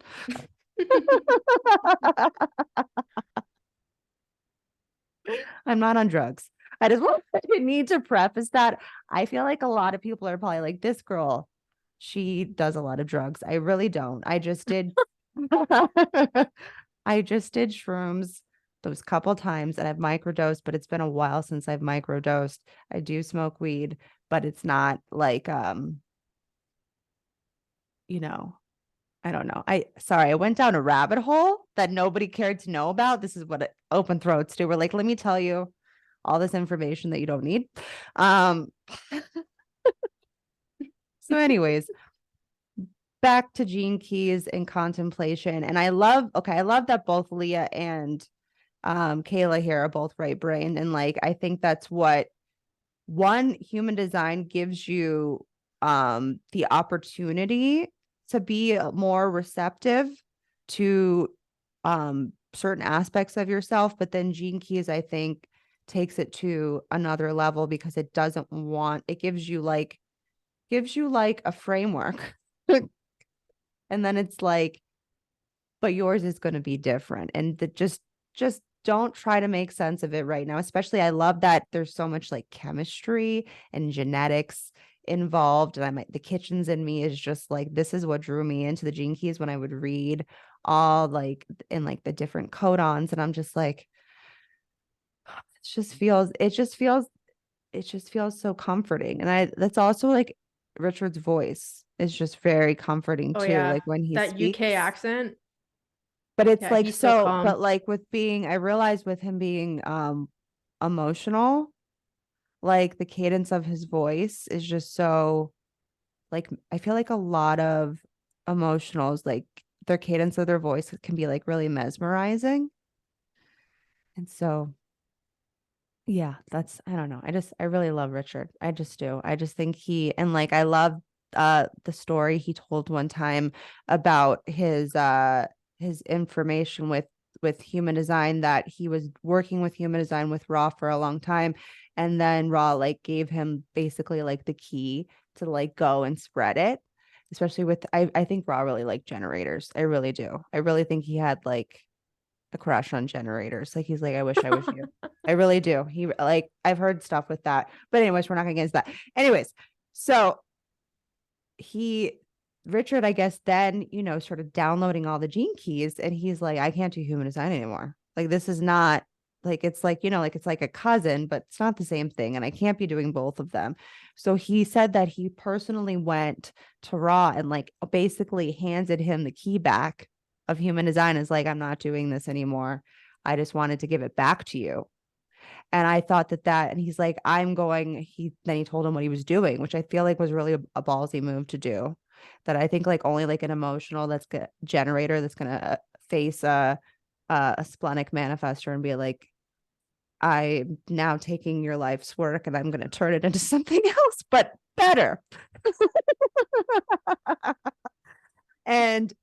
I'm not on drugs. I just need to preface that. I feel like a lot of people are probably like, this girl, she does a lot of drugs. I really don't. I just did shrooms those couple times, and I've microdosed, but it's been a while since I've microdosed. I do smoke weed, but it's not like I don't know. I went down a rabbit hole that nobody cared to know about. This is what open throats do. We're like, let me tell you all this information that you don't need. So anyways, back to Gene Keys and contemplation. And I love that both Leah and Kehla here are both right brain. And like, I think that's what human design gives you the opportunity to be more receptive to certain aspects of yourself. But then Gene Keys, I think, takes it to another level, because it gives you like a framework. And then it's like, but yours is going to be different. And just don't try to make sense of it right now. Especially, I love that there's so much like chemistry and genetics involved. And the kitchens in me is just like, this is what drew me into the Gene Keys when I would read all like in like the different codons. And I'm just like, it just feels so comforting. And that's also like Richard's voice is just very comforting Oh too. yeah, Like when he that UK speaks. accent. But it's Yeah, like he's so so, calm. but like with being, I realized with him being emotional, like the cadence of his voice is just so like I feel like a lot of emotionals, like their cadence of their voice can be like really mesmerizing. And so yeah, that's I don't know. I really love Richard. I just do. I just think and like I love the story he told one time about his information with human design, that he was working with human design with Raw for a long time, and then Raw like gave him basically like the key to like go and spread it, especially with I think Raw really liked generators. I really do. I really think he had like a crush on generators. Like he's like, I wish I was you. I really do. He like I've heard stuff with that. But anyways, we're not gonna get into that. Anyways, so he Richard, I guess, then, sort of downloading all the gene keys, and he's like, I can't do human design anymore. Like this is not like it's like, like it's like a cousin, but it's not the same thing. And I can't be doing both of them. So he said that he personally went to Raw and like basically handed him the key back of human design, is like, I'm not doing this anymore. I just wanted to give it back to you. And I thought and he's like, then he told him what he was doing, which I feel like was really a ballsy move to do. That I think like only like an emotional generator that's going to face a splenic manifestor and be like, I'm now taking your life's work and I'm going to turn it into something else, but better. And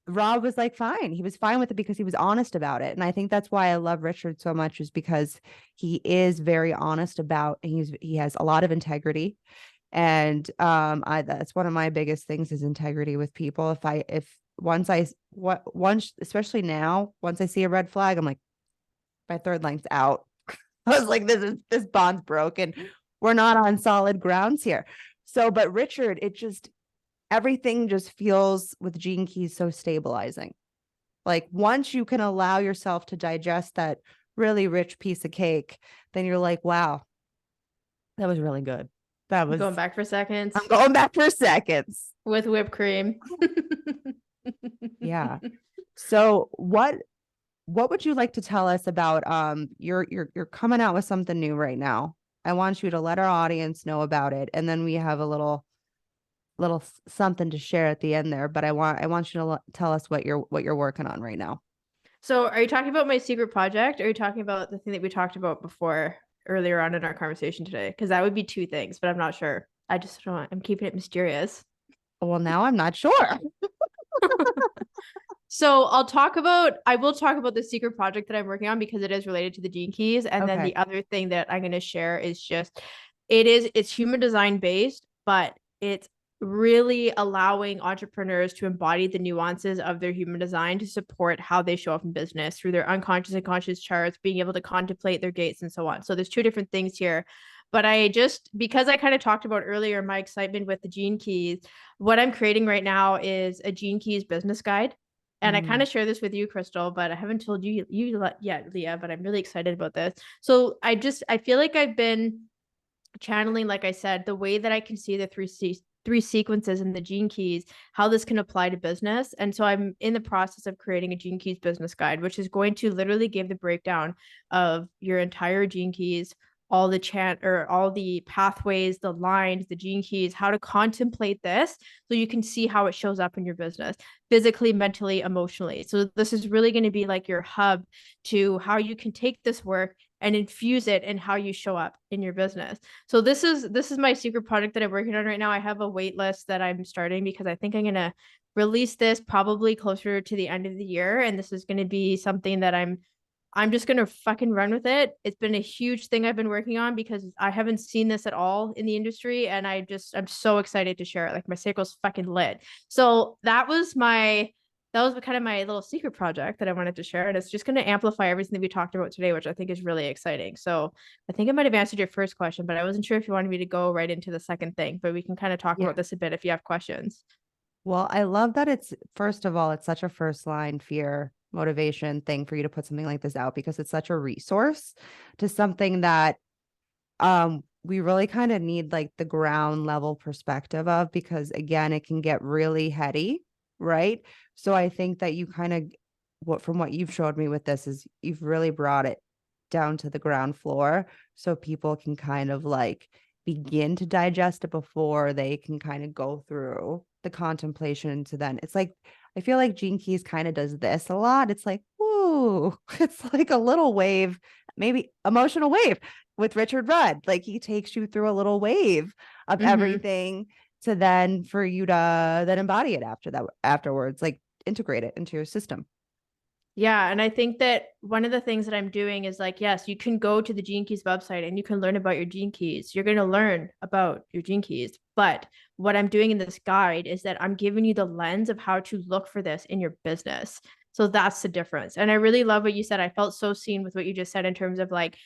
Rob was like, fine. He was fine with it because he was honest about it. And I think that's why I love Richard so much, is because he is very honest about, and he has a lot of integrity. And that's one of my biggest things, is integrity with people. Once, especially now, once I see a red flag, I'm like, my third line's out. I was like, this bond's broken. We're not on solid grounds here. So, but Richard, everything just feels with Gene Keys so stabilizing. Like once you can allow yourself to digest that really rich piece of cake, then you're like, wow, that was really good. Going back for seconds. I'm going back for seconds. With whipped cream. Yeah. So what would you like to tell us about you're coming out with something new right now. I want you to let our audience know about it, and then we have a little something to share at the end there, but I want you to tell us what you're working on right now. So are you talking about my secret project, or are you talking about the thing that we talked about before earlier on in our conversation today? Because that would be two things, but I'm not sure. I'm keeping it mysterious. Well, now I'm not sure. So I will talk about the secret project that I'm working on, because it is related to the gene keys. And then the other thing that I'm going to share is it's human design based, but it's really allowing entrepreneurs to embody the nuances of their human design to support how they show up in business through their unconscious and conscious charts, being able to contemplate their gates and so on. So there's two different things here. But because I kind of talked about earlier my excitement with the gene keys, what I'm creating right now is a gene keys business guide. And I kind of share this with you, Krystle, but I haven't told you yet, Leah, but I'm really excited about this. So I feel like I've been channeling, like I said, the way that I can see the three sequences in the gene keys, how this can apply to business. And so I'm in the process of creating a gene keys business guide, which is going to literally give the breakdown of your entire gene keys, all the pathways, the lines, the gene keys, how to contemplate this so you can see how it shows up in your business physically, mentally, emotionally. So this is really going to be like your hub to how you can take this work and infuse it in how you show up in your business. So this is my secret project that I'm working on right now. I have a wait list that I'm starting, because I think I'm going to release this probably closer to the end of the year. And this is going to be something that I'm just going to fucking run with it. It's been a huge thing I've been working on, because I haven't seen this at all in the industry. And I'm so excited to share it. Like my sacral's fucking lit. So that was kind of my little secret project that I wanted to share. And it's just going to amplify everything that we talked about today, which I think is really exciting. So I think I might have answered your first question, but I wasn't sure if you wanted me to go right into the second thing, but we can kind of talk about this a bit if you have questions. Well, I love that first of all, it's such a first line fear motivation thing for you to put something like this out, because it's such a resource to something that we really kind of need like the ground level perspective of, because again, it can get really heady, right? So I think that you kind of, from what you've showed me with this, is you've really brought it down to the ground floor so people can kind of like begin to digest it before they can kind of go through the contemplation. To then it's like, I feel like Gene Keys kind of does this a lot. It's like, woo, it's like a little wave, maybe emotional wave with Richard Rudd. Like he takes you through a little wave of everything to then for you to then embody it afterwards, like integrate it into your system. Yeah. And I think that one of the things that I'm doing is like, yes, you can go to the Gene Keys website and you can learn about your Gene Keys. You're going to learn about your Gene Keys. But what I'm doing in this guide is that I'm giving you the lens of how to look for this in your business. So that's the difference. And I really love what you said. I felt so seen with what you just said in terms of like,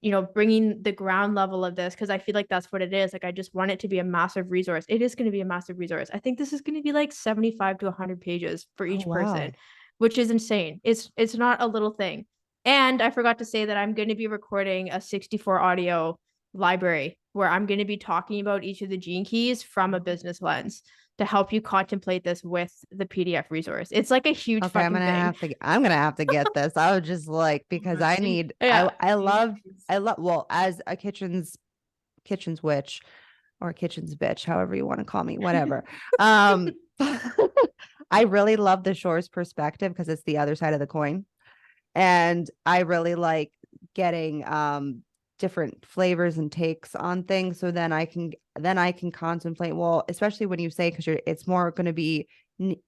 you know, bringing the ground level of this, because I feel like that's what it is. Like, I just want it to be a massive resource. It is going to be a massive resource. I think this is going to be like 75 to 100 pages for each person, which is insane. It's not a little thing. And I forgot to say that I'm going to be recording a 64 audio library where I'm going to be talking about each of the Gene Keys from a business lens to help you contemplate this with the PDF resource. It's like a huge fucking thing. I'm gonna have to get this. I was just like, because I need, I love, well, as a kitchen's witch or kitchen's bitch, however you want to call me, whatever. I really love the Shore's perspective because it's the other side of the coin. And I really like getting different flavors and takes on things. So then I can contemplate, well, especially when you say, because it's more going to be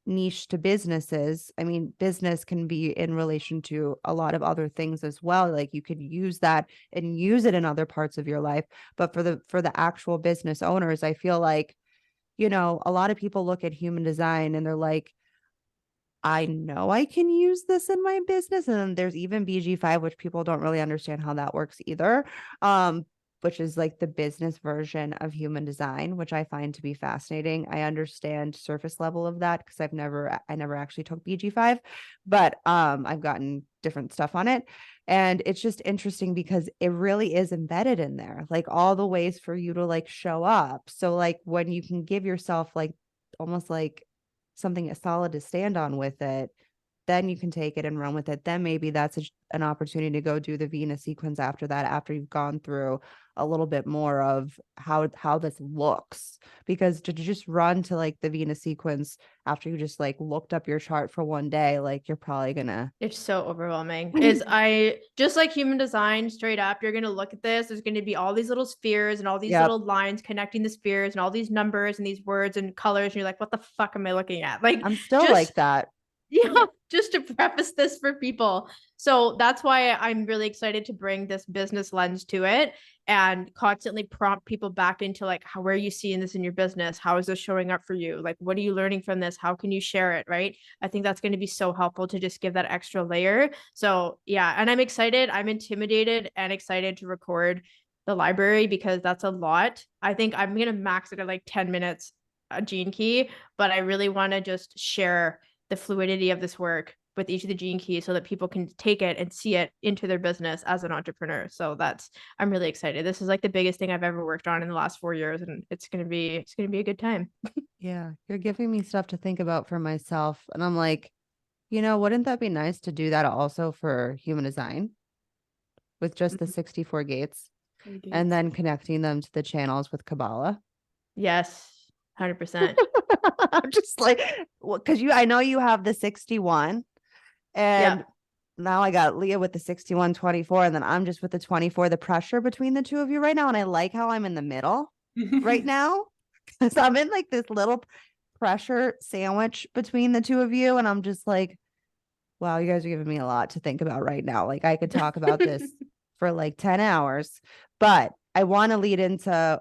niche to businesses. I mean, business can be in relation to a lot of other things as well. Like you could use that and use it in other parts of your life. But for the actual business owners, I feel like, you know, a lot of people look at human design and they're like, I know I can use this in my business. And then there's even BG5, which people don't really understand how that works either. Which is like the business version of human design, which I find to be fascinating. I understand surface level of that because I never actually took BG5, but I've gotten different stuff on it. And it's just interesting because it really is embedded in there, like all the ways for you to like show up. So like when you can give yourself like almost like something solid to stand on with it, then you can take it and run with it. Then maybe that's an opportunity to go do the Venus sequence after that, after you've gone through a little bit more of how this looks. Because to just run to like the Venus sequence after you just like looked up your chart for one day, like you're probably gonna, it's so overwhelming. Is I just like human design straight up, you're gonna look at this, there's gonna be all these little spheres and all these little lines connecting the spheres and all these numbers and these words and colors, and you're like, what the fuck am I looking at? Like, I'm still like that. Yeah, just to preface this for people. So that's why I'm really excited to bring this business lens to it and constantly prompt people back into like, where are you seeing this in your business? How is this showing up for you? Like, what are you learning from this? How can you share it? Right. I think that's going to be so helpful to just give that extra layer. So yeah, and I'm excited. I'm intimidated and excited to record the library because that's a lot. I think I'm going to max it at like 10 minutes a Gene Key, but I really want to just share the fluidity of this work with each of the Gene Keys so that people can take it and see it into their business as an entrepreneur. So I'm really excited. This is like the biggest thing I've ever worked on in the last 4 years, and it's going to be a good time. Yeah. You're giving me stuff to think about for myself. And I'm like, you know, wouldn't that be nice to do that also for human design with just the 64 gates and then connecting them to the channels with Kabbalah? Yes. 100%. I'm just like, well, because I know you have the 61, and now I got Leah with the 61-24, and then I'm just with the 24. The pressure between the two of you right now, and I like how I'm in the middle right now because I'm in like this little pressure sandwich between the two of you, and I'm just like, wow, you guys are giving me a lot to think about right now. Like I could talk about this for like 10 hours, but I want to lead into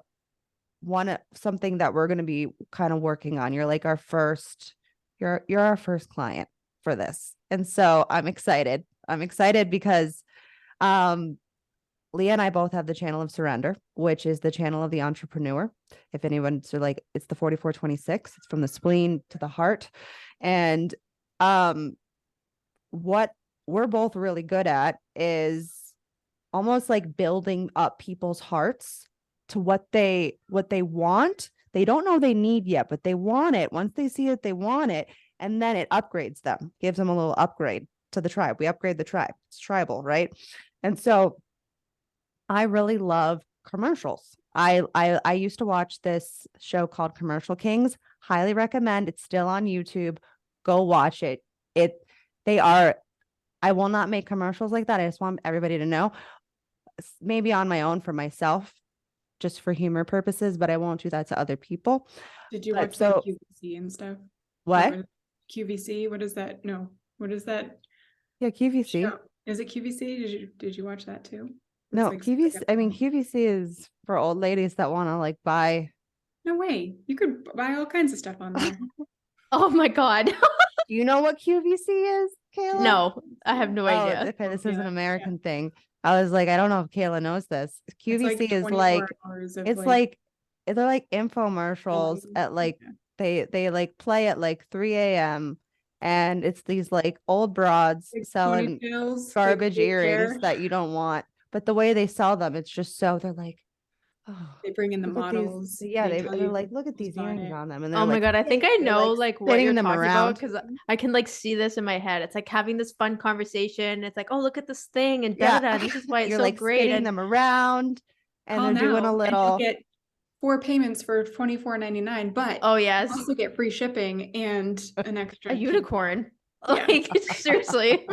something that we're going to be kind of working on. You're like our first client for this. And so I'm excited because Leah and I both have the channel of surrender, which is the channel of the entrepreneur. If anyone's like, it's the 4426, it's from the spleen to the heart. And what we're both really good at is almost like building up people's hearts to what they want. They don't know they need yet, but they want it. Once they see it, they want it. And then it upgrades them, gives them a little upgrade to the tribe. We upgrade the tribe. It's tribal, right? And so I really love commercials. I used to watch this show called Commercial Kings. Highly recommend. It's still on YouTube. Go watch it. I will not make commercials like that. I just want everybody to know. Maybe on my own for myself, just for humor purposes, but I won't do that to other people. Did you But watch so- like QVC and stuff? What? QVC? What is that? No. What is that Yeah, QVC. show? Is it QVC? Did you watch that too? It's No, like QVC. I mean, QVC is for old ladies that want to like buy. no way. You could buy all kinds of stuff on there. Oh my God. Do you know what QVC is, Kayla? No, I have no idea. Okay, this is Yeah, an American thing. I was like, I don't know if Kayla knows this. It's QVC is 24 like, hours of, it's like they're like infomercials selling. at like Yeah. they like play at like 3 a.m. and it's these like old broads Big selling ponytails, big garbage fake earrings hair. that you don't want. But the way they sell them, it's just so they're like, oh, They bring in the look at these- models. Yeah, tell they're you like, look at who's these buying earrings it. on them, and they're Oh my like, God, I think I they're, know like what spinning you're them talking around. about because I can like see this in my head. It's like having this fun conversation. It's like, oh, look at this thing and Yeah. da da da. This is why it's You're so like great. spinning And them around, and Call they're doing now, a and little. you'll get 4 payments for $24.99, but oh you yes, also get free shipping and an extra a unicorn. Yeah. Like seriously.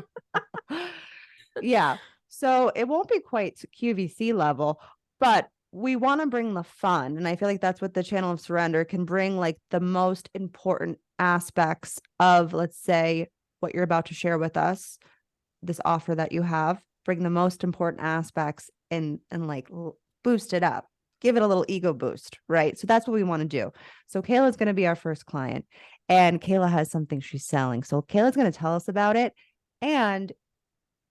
Yeah. So it won't be quite to QVC level, but we want to bring the fun. And I feel like that's what the channel of surrender can bring, like the most important aspects of, let's say, what you're about to share with us, this offer that you have, bring the most important aspects and like boost it up, give it a little ego boost, right? So that's what we want to do. So Kayla's going to be our first client, and Kayla has something she's selling. So Kayla's going to tell us about it. And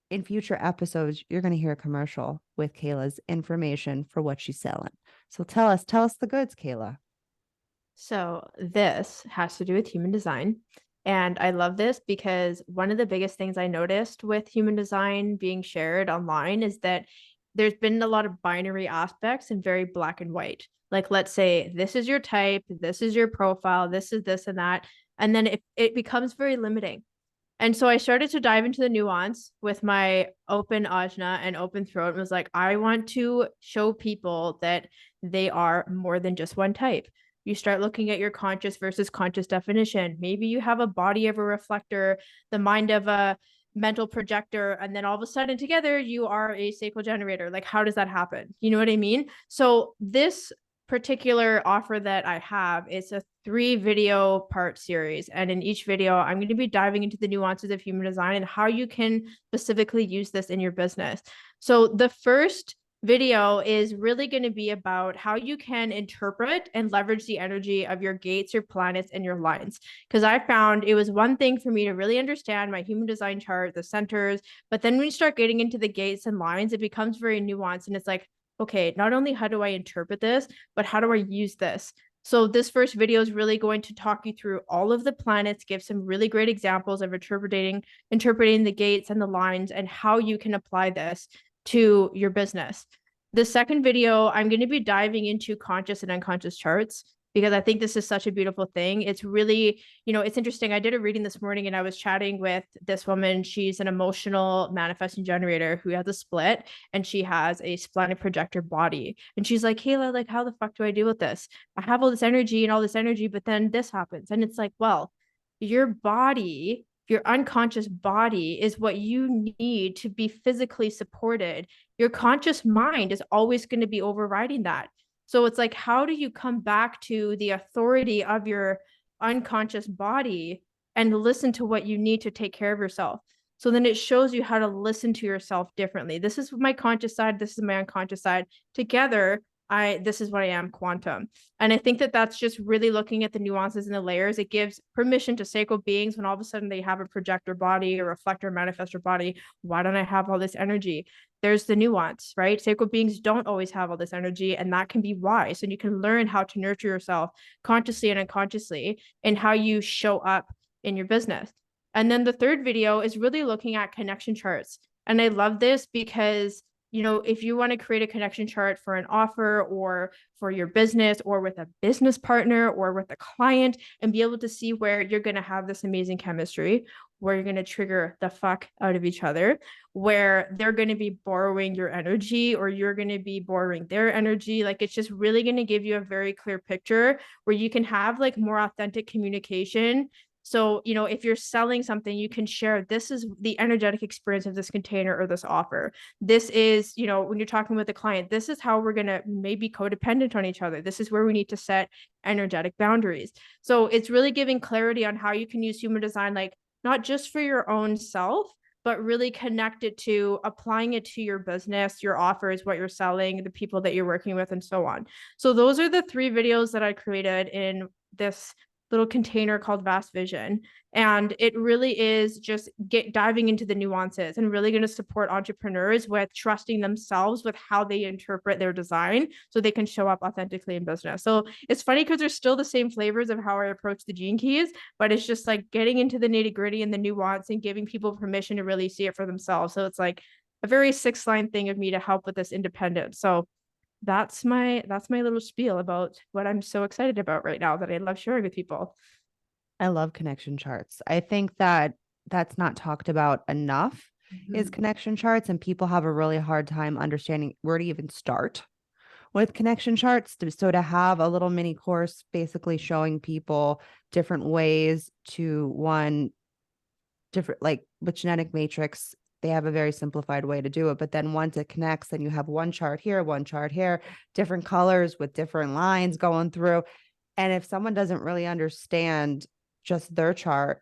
in future episodes, you're going to hear a commercial with Kayla's information for what she's selling. So tell us the goods, Kayla. So this has to do with human design. And I love this because one of the biggest things I noticed with human design being shared online is that there's been a lot of binary aspects and very black and white. Like, let's say this is your type, this is your profile, this is this and that. And then it becomes very limiting. And so I started to dive into the nuance with my open ajna and open throat and was like, I want to show people that they are more than just one type. You start looking at your conscious versus conscious definition. Maybe you have a body of a reflector, the mind of a mental projector, and then all of a sudden together you are a sacral generator. Like, how does that happen? You know what I mean? So this particular offer that I have is a 3 video part series. And in each video, I'm going to be diving into the nuances of human design and how you can specifically use this in your business. So the first video is really going to be about how you can interpret and leverage the energy of your gates, your planets, and your lines. Because I found it was one thing for me to really understand my human design chart, the centers, but then when you start getting into the gates and lines, it becomes very nuanced. And it's like, okay, not only how do I interpret this, but how do I use this? So this first video is really going to talk you through all of the planets, give some really great examples of interpreting the gates and the lines and how you can apply this to your business. The second video, I'm going to be diving into conscious and unconscious charts because I think this is such a beautiful thing. It's really, it's interesting. I did a reading this morning and I was chatting with this woman. She's an emotional manifesting generator who has a split and she has a splenic projector body. And she's like, Kayla, like, how the fuck do I deal with this? I have all this energy, but then this happens. And it's like, well, your body, your unconscious body is what you need to be physically supported. Your conscious mind is always going to be overriding that. So it's like, how do you come back to the authority of your unconscious body and listen to what you need to take care of yourself? So then it shows you how to listen to yourself differently. This is my conscious side. This is my unconscious side. Together, this is what I am, quantum. And I think that that's just really looking at the nuances and the layers. It gives permission to sacral beings when all of a sudden they have a projector body, a reflector, manifestor body. Why don't I have all this energy? There's the nuance, right? Sacral beings don't always have all this energy, and that can be wise. And you can learn how to nurture yourself consciously and unconsciously and how you show up in your business. And then the third video is really looking at connection charts. And I love this because if you want to create a connection chart for an offer or for your business or with a business partner or with a client, and be able to see where you're going to have this amazing chemistry, where you're going to trigger the fuck out of each other, where they're going to be borrowing your energy or you're going to be borrowing their energy. Like, it's just really going to give you a very clear picture where you can have like more authentic communication. So, if you're selling something, you can share, this is the energetic experience of this container or this offer. This is, when you're talking with a client, this is how we're going to maybe codependent on each other. This is where we need to set energetic boundaries. So it's really giving clarity on how you can use human design, like not just for your own self, but really connect it to applying it to your business, your offers, what you're selling, the people that you're working with, and so on. So those are the 3 videos that I created in this little container called Vast Vision. And it really is just diving into the nuances and really going to support entrepreneurs with trusting themselves with how they interpret their design so they can show up authentically in business. So it's funny because there's still the same flavors of how I approach the Gene Keys, but it's just like getting into the nitty gritty and the nuance and giving people permission to really see it for themselves. So it's like a very 6-line thing of me to help with this independence. So that's my little spiel about what I'm so excited about right now that I love sharing with people. I love connection charts. I think that that's not talked about enough is connection charts, and people have a really hard time understanding where to even start with connection charts. So to have a little mini course basically showing people different ways to different, like with genetic matrix, they have a very simplified way to do it. But then once it connects, then you have one chart here, different colors with different lines going through. And if someone doesn't really understand just their chart,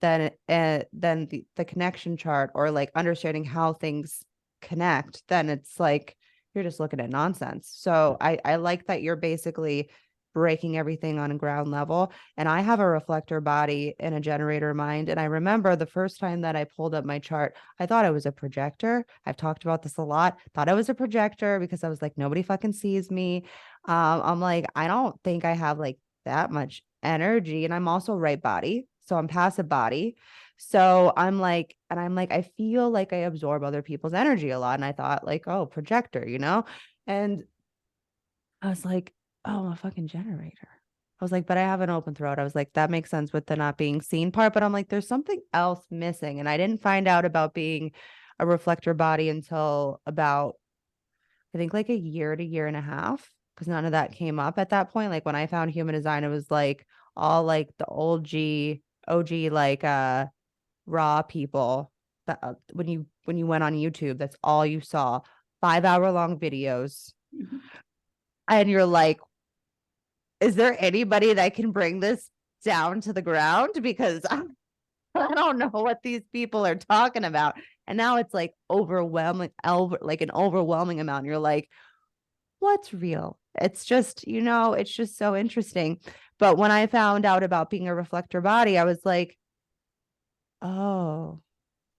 then the connection chart, or like understanding how things connect, then it's like you're just looking at nonsense. So I like that you're basically breaking everything on a ground level. And I have a reflector body and a generator mind. And I remember the first time that I pulled up my chart, I thought I was a projector. I've talked about this a lot. Thought I was a projector because I was like, nobody fucking sees me. I'm like, I don't think I have like that much energy. And I'm also right body. So I'm passive body. So I'm like, I feel like I absorb other people's energy a lot. And I thought like, oh, projector, And I was like, oh, I'm a fucking generator. I was like, but I have an open throat. I was like, that makes sense with the not being seen part. But I'm like, there's something else missing. And I didn't find out about being a reflector body until about, I think like a year to year and a half, because none of that came up at that point. Like when I found human design, it was like all like the OG, like raw people that when you went on YouTube, that's all you saw. 5-hour long videos. And you're like, is there anybody that can bring this down to the ground? Because I don't know what these people are talking about. And now it's like overwhelming, like an overwhelming amount. You're like, what's real? It's just, it's just so interesting. But when I found out about being a reflector body, I was like, oh,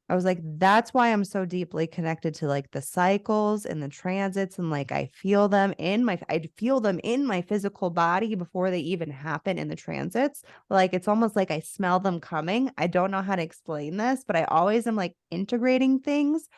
that's why I'm so deeply connected to like the cycles and the transits, and like I feel them in my physical body before they even happen in the transits. Like it's almost like I smell them coming. I don't know how to explain this, but I always am like integrating things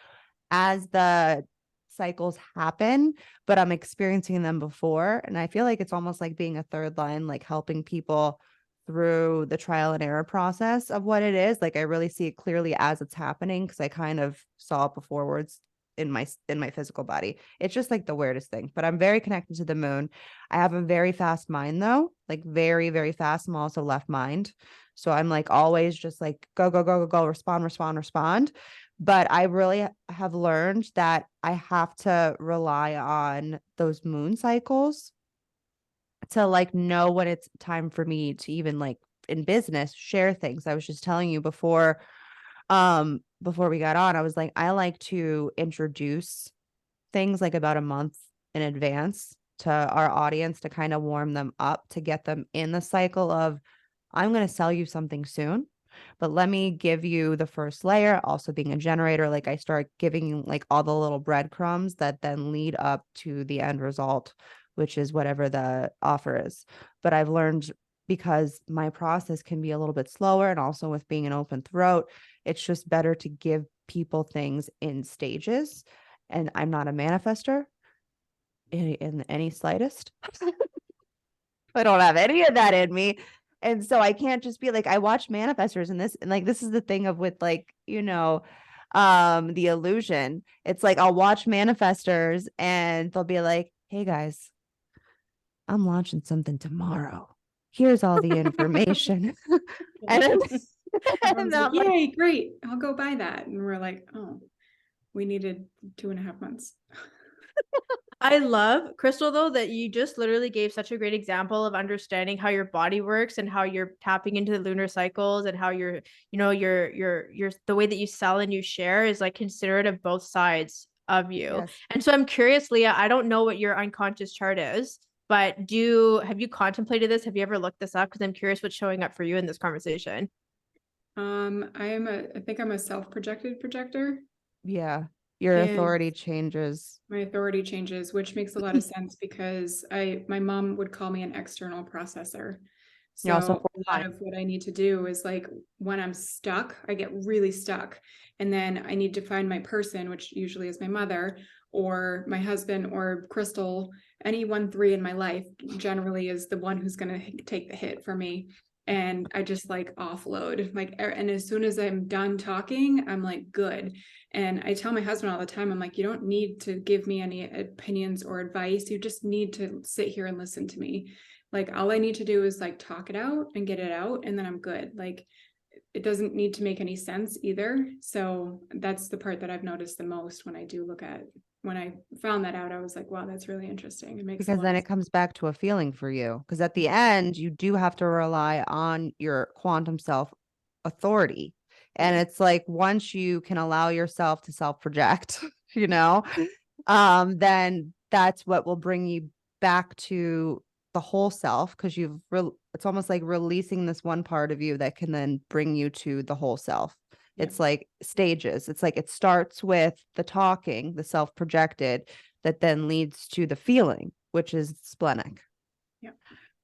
as the cycles happen, but I'm experiencing them before. And I feel like it's almost like being a third line, like helping people through the trial and error process of what it is. Like I really see it clearly as it's happening, because I kind of saw it beforewards in my physical body. It's just like the weirdest thing, but I'm very connected to the moon. I have a very fast mind though, like very, very fast. I'm also left mind. So I'm like always just like go, go, go, go, go, respond. But I really have learned that I have to rely on those moon cycles to like know when it's time for me to even like in business share things. I was just telling you before we got on, I was like, I like to introduce things like about a month in advance to our audience to kind of warm them up, to get them in the cycle of, I'm going to sell you something soon, but let me give you the first layer. Also being a generator, like I start giving you like all the little breadcrumbs that then lead up to the end result, which is whatever the offer is. But I've learned, because my process can be a little bit slower, and also with being an open throat, it's just better to give people things in stages. And I'm not a manifester in any slightest. I don't have any of that in me. And so I can't just be like, I watch manifestors and this is the thing of with like, the illusion. It's like, I'll watch manifestors and they'll be like, hey guys, I'm launching something tomorrow. Here's all the information. and then, Everyone's like, I'm like, yay, great, I'll go buy that. And we're like, oh, we needed 2.5 months. I love, Krystle, though, that you just literally gave such a great example of understanding how your body works and how you're tapping into the lunar cycles and how you're, the way that you sell and you share is like considerate of both sides of you. yes. And so I'm curious, Leah, I don't know what your unconscious chart is, but have you contemplated this? Have you ever looked this up? Because I'm curious what's showing up for you in this conversation. I think I'm a self-projected projector. Yeah. Your And authority changes. my authority changes, which makes a lot of sense because my mom would call me an external processor. So You're also a lot of what I need to do is like when I'm stuck, I get really stuck. And then I need to find my person, which usually is my mother or my husband or Krystle. Any 1-3 in my life generally is the one who's going to take the hit for me. And I just like offload, like, and as soon as I'm done talking, I'm like, good. And I tell my husband all the time, I'm like, you don't need to give me any opinions or advice. You just need to sit here and listen to me. Like, all I need to do is like talk it out and get it out. And then I'm good. Like, it doesn't need to make any sense either. So that's the part that I've noticed the most when I found that out. I was like, wow, that's really interesting. It makes because then it comes back to a feeling for you. Because at the end, you do have to rely on your quantum self authority. And it's like once you can allow yourself to self-project, then that's what will bring you back to the whole self, because it's almost like releasing this one part of you that can then bring you to the whole self. It's like stages. It's like it starts with the talking, the self-projected, that then leads to the feeling, which is splenic. Yeah.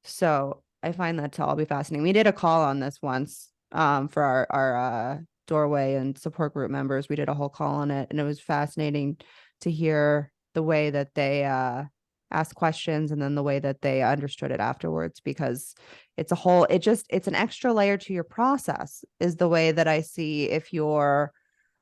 So I find that to all be fascinating. We did a call on this once for our doorway and support group members. We did a whole call on it, and it was fascinating to hear the way that they asked questions and then the way that they understood it afterwards, because it's an extra layer to your process is the way that I see. If your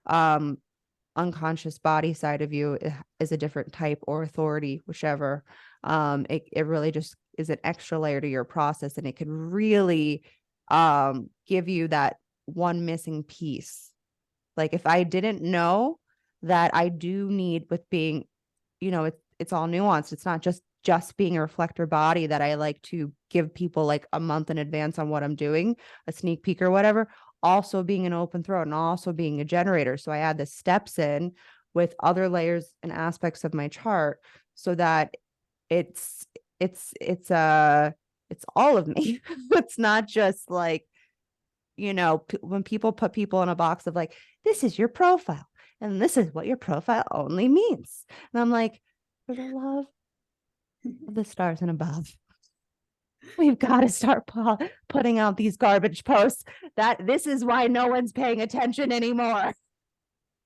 unconscious body side of you is a different type or authority, whichever, it really just is an extra layer to your process, and it could really give you that one missing piece. Like if I didn't know that I do need with being, it's all nuanced. It's not just being a reflector body that I like to give people like a month in advance on what I'm doing, a sneak peek or whatever, also being an open throat and also being a generator. So I add the steps in with other layers and aspects of my chart so that it's all of me. It's not just like, when people put people in a box of like, this is your profile and this is what your profile only means. And I'm like, for the love of the stars and above, we've got to start putting out these garbage posts. That this is why no one's paying attention anymore.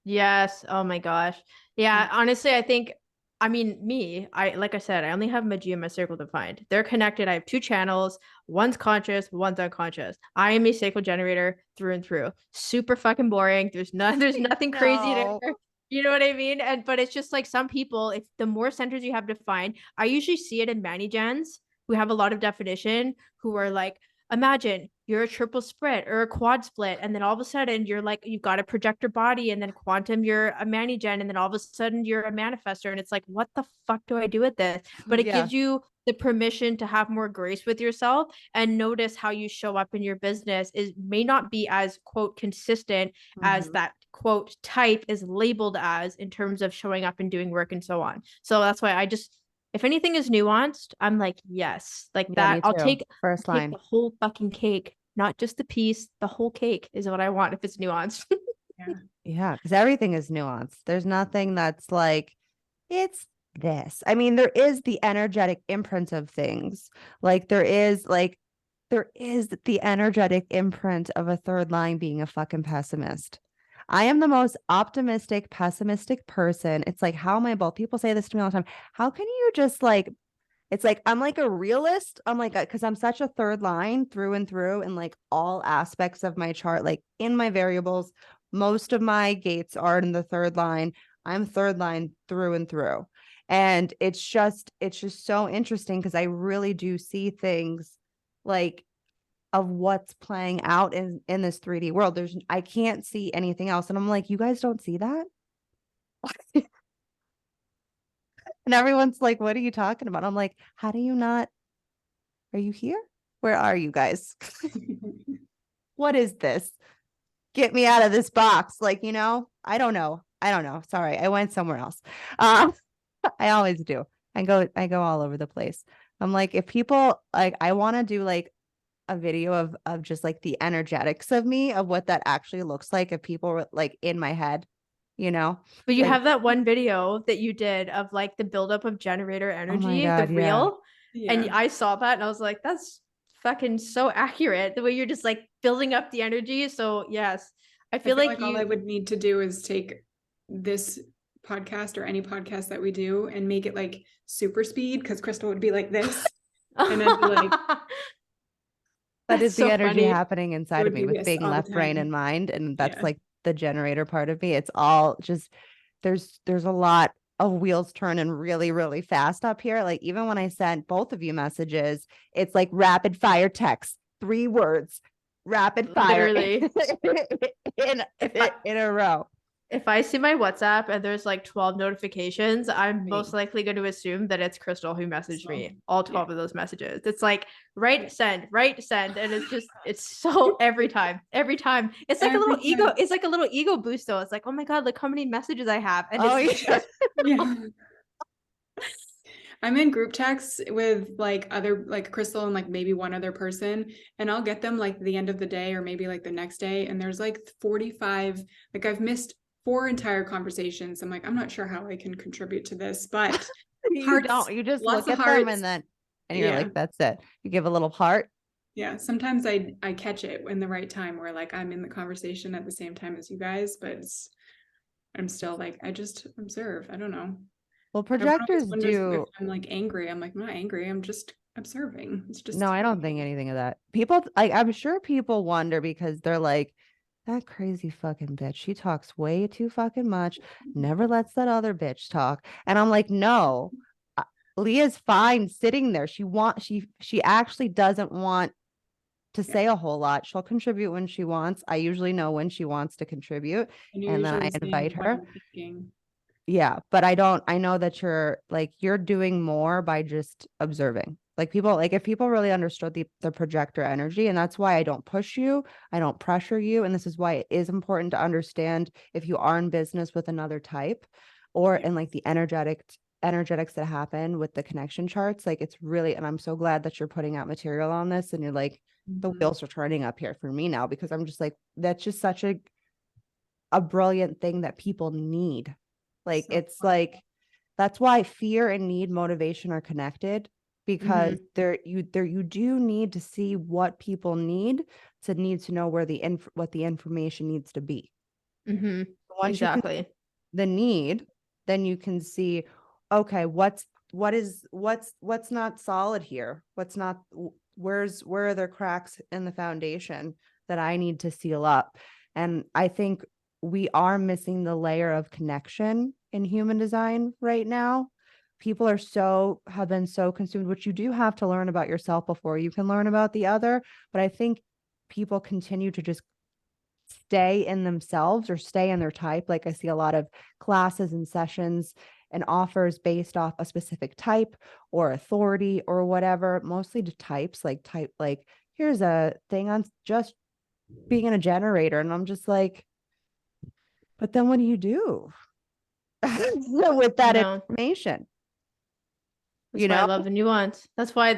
Yes. Oh my gosh. Yeah. Honestly, like I said, I only have Magia and my circle defined. They're connected. I have 2 channels. One's conscious, one's unconscious. I am a sacral generator through and through. Super fucking boring. There's nothing crazy there. You know what I mean? But it's just like some people, if the more centers you have defined, I usually see it in Manigens who have a lot of definition, who are like, imagine you're a triple split or a quad split, and then all of a sudden you're like, you've got a projector body, and then quantum you're a manigen, and then all of a sudden you're a manifestor, and it's like, what the fuck do I do with this? But it gives you the permission to have more grace with yourself and notice how you show up in your business may not be as quote consistent as that quote type is labeled as in terms of showing up and doing work and so on. So that's why if anything is nuanced, I'm like, yes, like that. I'll take the whole fucking cake, not just the piece. The whole cake is what I want if it's nuanced. Yeah, because everything is nuanced. There's nothing that's like, it's this. I mean, there is the energetic imprint of things. Like there is the energetic imprint of a third line being a fucking pessimist. I am the most optimistic, pessimistic person. It's like, how am I both? People say this to me all the time. How can you just like, it's like, I'm like a realist. I'm like, because I'm such a third line through and through in like all aspects of my chart, like in my variables. Most of my gates are in the third line. I'm third line through and through. And it's just so interesting because I really do see things like of what's playing out in this 3D world. I can't see anything else. And I'm like, you guys don't see that? And everyone's like, what are you talking about? I'm like, how do you not? Are you here? Where are you guys? What is this? Get me out of this box. Like, I don't know. Sorry, I went somewhere else. I always do. I go all over the place. I'm like, if people like, I want to do like a video of just like the energetics of me, of what that actually looks like if people were like in my head, But you like, have that one video that you did of like the buildup of generator oh my energy, the God, yeah. reel. And Yeah. I saw that and I was like, that's fucking so accurate. The way you're just like building up the energy. So yes, I I feel feel like all I would need to do is take this podcast or any podcast that we do and make it like super speed, because Krystle would be like this. And I'd be like, that That's is the so energy funny. happening it inside of would me be with this being all the left brain time. and mind. And that's Yeah. like the generator part of me. It's all just, there's a lot of wheels turning really, really fast up here. Like even when I sent both of you messages, it's like rapid fire text, 3 words, rapid fire Literally. in a row. If I see my WhatsApp and there's like 12 notifications, I'm most likely going to assume that it's Krystle who messaged me all 12 of those messages. It's like right send. And it's so every time. It's like a little ego. It's like a little ego boost though. It's like, oh my God, look how many messages I have. And it's just Yeah. I'm in group texts with like other, like Krystle and like maybe one other person, and I'll get them like the end of the day or maybe like the next day. And there's like 45, like I've missed 4 entire conversations. I'm like, I'm not sure how I can contribute to this, but You don't, you just lots look of at them hearts. and you're like, that's it. You give a little heart. Yeah. Sometimes I catch it in the right time where like I'm in the conversation at the same time as you guys, but I'm still like, I just observe. I don't know. Well, projectors do. If I'm like angry. I'm like, I'm not angry. I'm just observing. It's just No, I don't think anything of that. People, like, I'm sure people wonder because they're like, that crazy fucking bitch. She talks way too fucking much. Never lets that other bitch talk. And I'm like, no, Leah's fine sitting there. She actually doesn't want to say a whole lot. She'll contribute when she wants. I usually know when she wants to contribute, and then I invite her. Yeah, but I know that you're doing more by just observing. Like people, like if people really understood the projector energy, and that's why I don't push you, I don't pressure you. And this is why it is important to understand if you are in business with another type or in like the energetics that happen with the connection charts. Like it's really, and I'm so glad that you're putting out material on this and you're like, the wheels are turning up here for me now, because I'm just like, that's just such a brilliant thing that people need. Like it's like, that's why fear and need motivation are connected, because you do need to see what people need to know where what the information needs to be. Once you can the need, then you can see, okay, what's not solid here? Where are there cracks in the foundation that I need to seal up? And I think we are missing the layer of connection in human design right now. People have been so consumed, which you do have to learn about yourself before you can learn about the other. But I think people continue to just stay in themselves or stay in their type. Like I see a lot of classes and sessions and offers based off a specific type or authority or whatever, mostly to types, like here's a thing on just being a generator. And I'm just like, but then what do you do with that information? That's why I love the nuance. That's why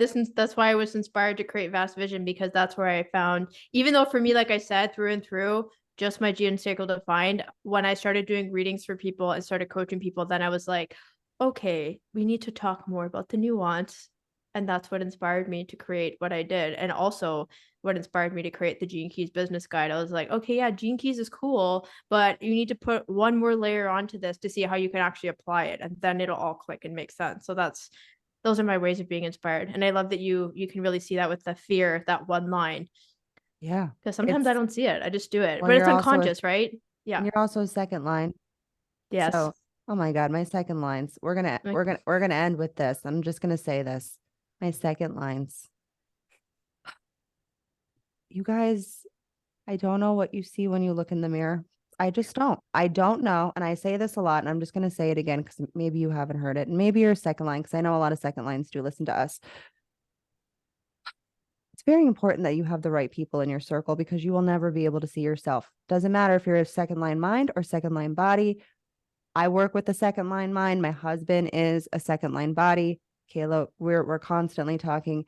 I was inspired to create Vast Vision, because that's where I found, even though for me, like I said, through and through, just my gene circle defined, when I started doing readings for people and started coaching people, then I was like, okay, we need to talk more about the nuance. And that's what inspired me to create what I did. And also what inspired me to create the Gene Keys business guide. I was like, okay, yeah, Gene Keys is cool, but you need to put one more layer onto this to see how you can actually apply it. And then it'll all click and make sense. So those are my ways of being inspired. And I love that you can really see that with the fear, that one line. Yeah. Because sometimes I don't see it. I just do it. Well, But it's you're also unconscious, right? and Yeah. you're also a second line. Yes. So, oh my God, my second lines. We're gonna end with this. I'm just gonna say this. My second lines. You guys, I don't know what you see when you look in the mirror. I just don't. I don't know. And I say this a lot, and I'm just gonna say it again because maybe you haven't heard it. And maybe you're a second line, because I know a lot of second lines do listen to us. It's very important that you have the right people in your circle, because you will never be able to see yourself. Doesn't matter if you're a second line mind or second line body. I work with a second line mind. My husband is a second line body. Kehla, we're constantly talking.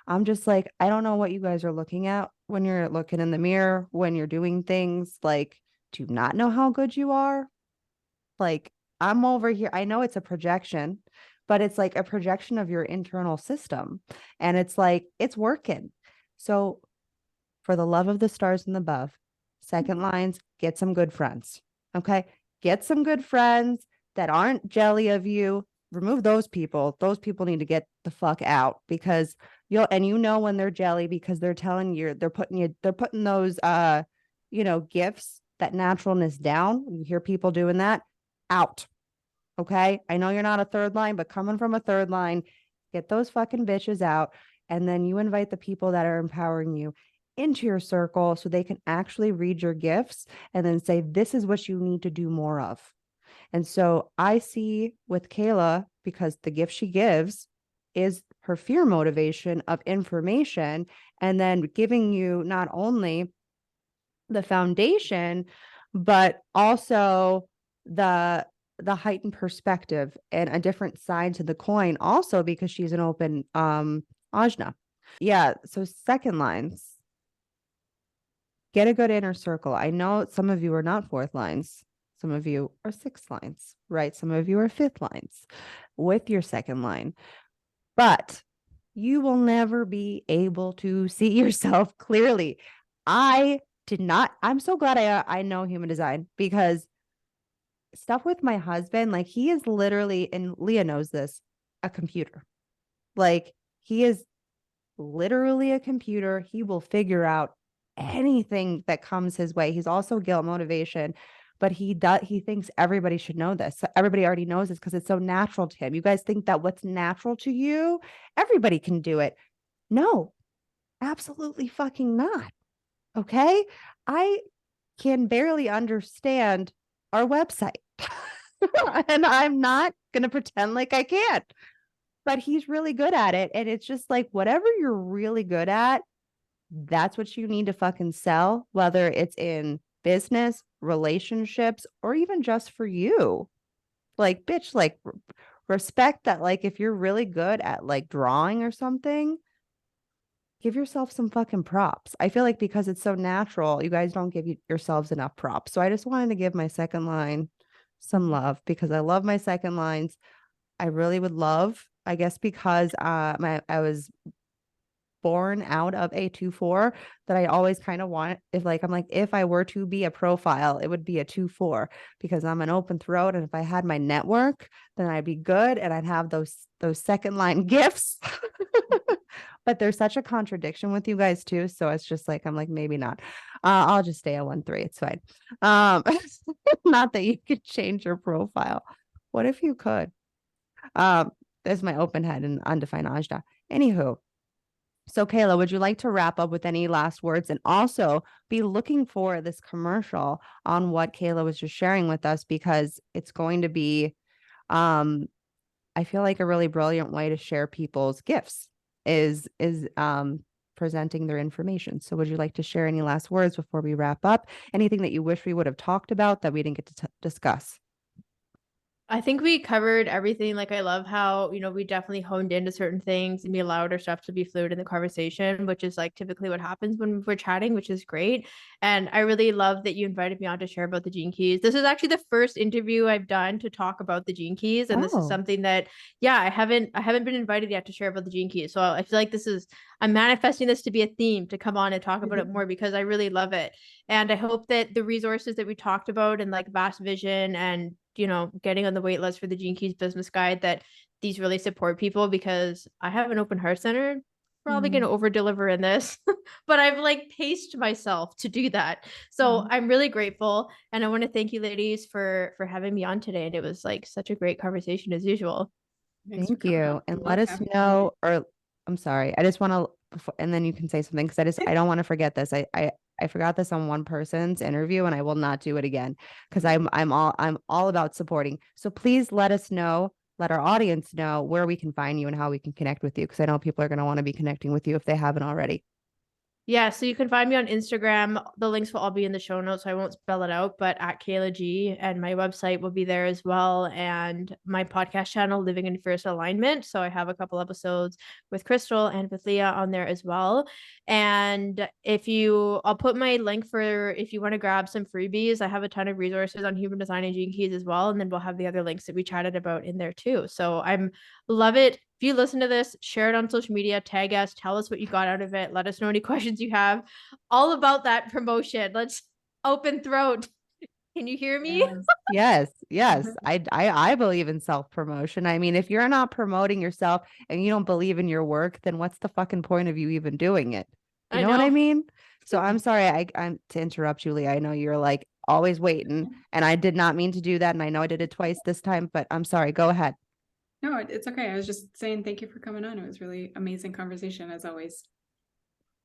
I'm just like, I don't know what you guys are looking at when you're looking in the mirror, when you're doing things. Like, do you not know how good you are? Like, I'm over here. I know it's a projection, but it's like a projection of your internal system. And it's like, it's working. So for the love of the stars and above, second lines, get some good friends. Okay. Get some good friends that aren't jelly of you. Remove those people. Those people need to get the fuck out, because you know when they're jelly, because they're telling you, they're putting those gifts, that naturalness down. You hear people doing that, out. Okay. I know you're not a third line, but coming from a third line, get those fucking bitches out. And then you invite the people that are empowering you into your circle, so they can actually read your gifts and then say, this is what you need to do more of. And so I see with Kehla, because the gift she gives is her fear motivation of information, and then giving you not only the foundation, but also the heightened perspective and a different side to the coin, also because she's an open ajna. Yeah. So second lines, get a good inner circle. I know some of you are not fourth lines. Some of you are sixth lines, right? Some of you are fifth lines with your second line, but you will never be able to see yourself clearly. I'm so glad I know human design, because stuff with my husband, like, he is literally, and Leah knows this, a computer. Like, he is literally a computer. He will figure out anything that comes his way. He's also guilt motivation, but he thinks everybody should know this. So everybody already knows this because it's so natural to him. You guys think that what's natural to you, everybody can do it. No, absolutely fucking not. Okay. I can barely understand our website. And I'm not going to pretend like I can't, but he's really good at it. And it's just like, whatever you're really good at, that's what you need to fucking sell, whether it's in business, relationships, or even just for you. Like, bitch, like, respect that. Like, if you're really good at like drawing or something, give yourself some fucking props. I feel like because it's so natural, you guys don't give yourselves enough props. So I just wanted to give my second line some love, because I love my second lines. I really would love, I guess, because I was born out of a 2-4, that I always kind of want, if I were to be a profile, it would be a 2-4, because I'm an open throat. And if I had my network, then I'd be good, and I'd have those second line gifts. But there's such a contradiction with you guys too. So it's just like, I'm like, maybe not. I'll just stay a 1-3. It's fine. Not that you could change your profile. What if you could? There's my open head and undefined ajna. Anywho, so Kehla, would you like to wrap up with any last words, and also be looking for this commercial on what Kehla was just sharing with us, because it's going to be, I feel like, a really brilliant way to share people's gifts is presenting their information. So would you like to share any last words before we wrap up? Anything that you wish we would have talked about that we didn't get to discuss? I think we covered everything. Like, I love how, we definitely honed into certain things and we allowed our stuff to be fluid in the conversation, which is like typically what happens when we're chatting, which is great. And I really love that you invited me on to share about the Gene Keys. This is actually the first interview I've done to talk about the Gene Keys. And this is Oh. something that, yeah, I haven't been invited yet to share about the Gene Keys. So I feel like I'm manifesting this to be a theme to come on and talk about it more because I really love it. And I hope that the resources that we talked about and like Vast Vision and getting on the wait list for the Gene Keys business guide, that these really support people, because I have an open heart center. Probably going to over deliver in this, but I've like paced myself to do that. So I'm really grateful. And I want to thank you ladies for having me on today. And it was like such a great conversation as usual. Thank you. And let us know, or I'm sorry, I just want to, and then you can say something because I don't want to forget this. I forgot this on one person's interview and I will not do it again because I'm all about supporting. So please let us know, let our audience know where we can find you and how we can connect with you, because I know people are going to want to be connecting with you if they haven't already. Yeah, so you can find me on Instagram. The links will all be in the show notes, so I won't spell it out, but at Kehla G, and my website will be there as well. And my podcast channel, Living in First Alignment. So I have a couple episodes with Krystle and with Leah on there as well. And I'll put my link for if you want to grab some freebies. I have a ton of resources on human design and Gene Keys as well. And then we'll have the other links that we chatted about in there too. So love it. If you listen to this, share it on social media, tag us, tell us what you got out of it. Let us know any questions you have. All about that promotion. Let's open throat. Can you hear me? Yes. I believe in self-promotion. I mean, if you're not promoting yourself and you don't believe in your work, then what's the fucking point of you even doing it? You know what I mean? So I'm sorry, I'm to interrupt you, Leah. I know you're like always waiting, and I did not mean to do that. And I know I did it twice this time, but I'm sorry. Go ahead. No, it's okay. I was just saying thank you for coming on. It was really amazing conversation as always.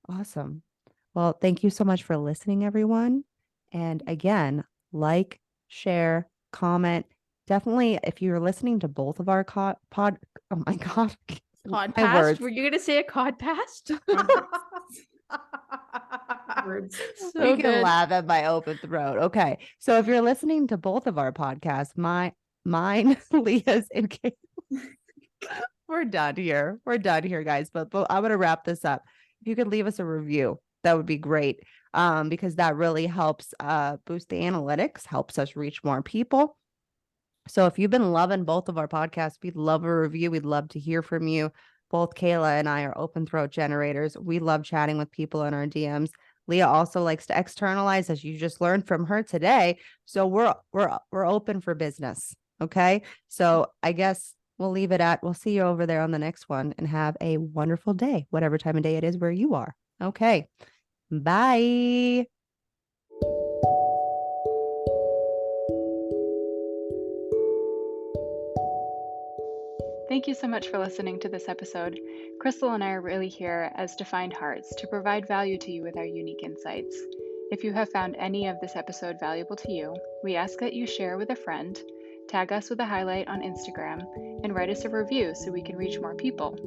Awesome. Well, thank you so much for listening, everyone. And again, like, share, comment. Definitely, if you're listening to both of our oh my God. Codpast? Were you going to say a codpast? Words. So you can good. laugh at my open throat. Okay. So if you're listening to both of our podcasts, mine, Leah's, and Kate, we're done here. We're done here, guys. But I'm going to wrap this up. If you could leave us a review, that would be great. Because that really helps boost the analytics, helps us reach more people. So if you've been loving both of our podcasts, we'd love a review. We'd love to hear from you. Both Kehla and I are open throat generators. We love chatting with people in our DMs. Leah also likes to externalize, as you just learned from her today. So we're open for business. Okay. So I guess we'll leave it at, we'll see you over there on the next one, and have a wonderful day, whatever time of day it is where you are. Okay. Bye. Thank you so much for listening to this episode. Krystle and I are really here as defined hearts to provide value to you with our unique insights. If you have found any of this episode valuable to you, we ask that you share with a friend, tag us with a highlight on Instagram, and write us a review so we can reach more people.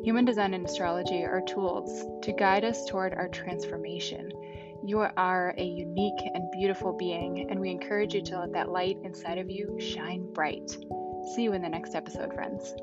Human design and astrology are tools to guide us toward our transformation. You are a unique and beautiful being, and we encourage you to let that light inside of you shine bright. See you in the next episode, friends.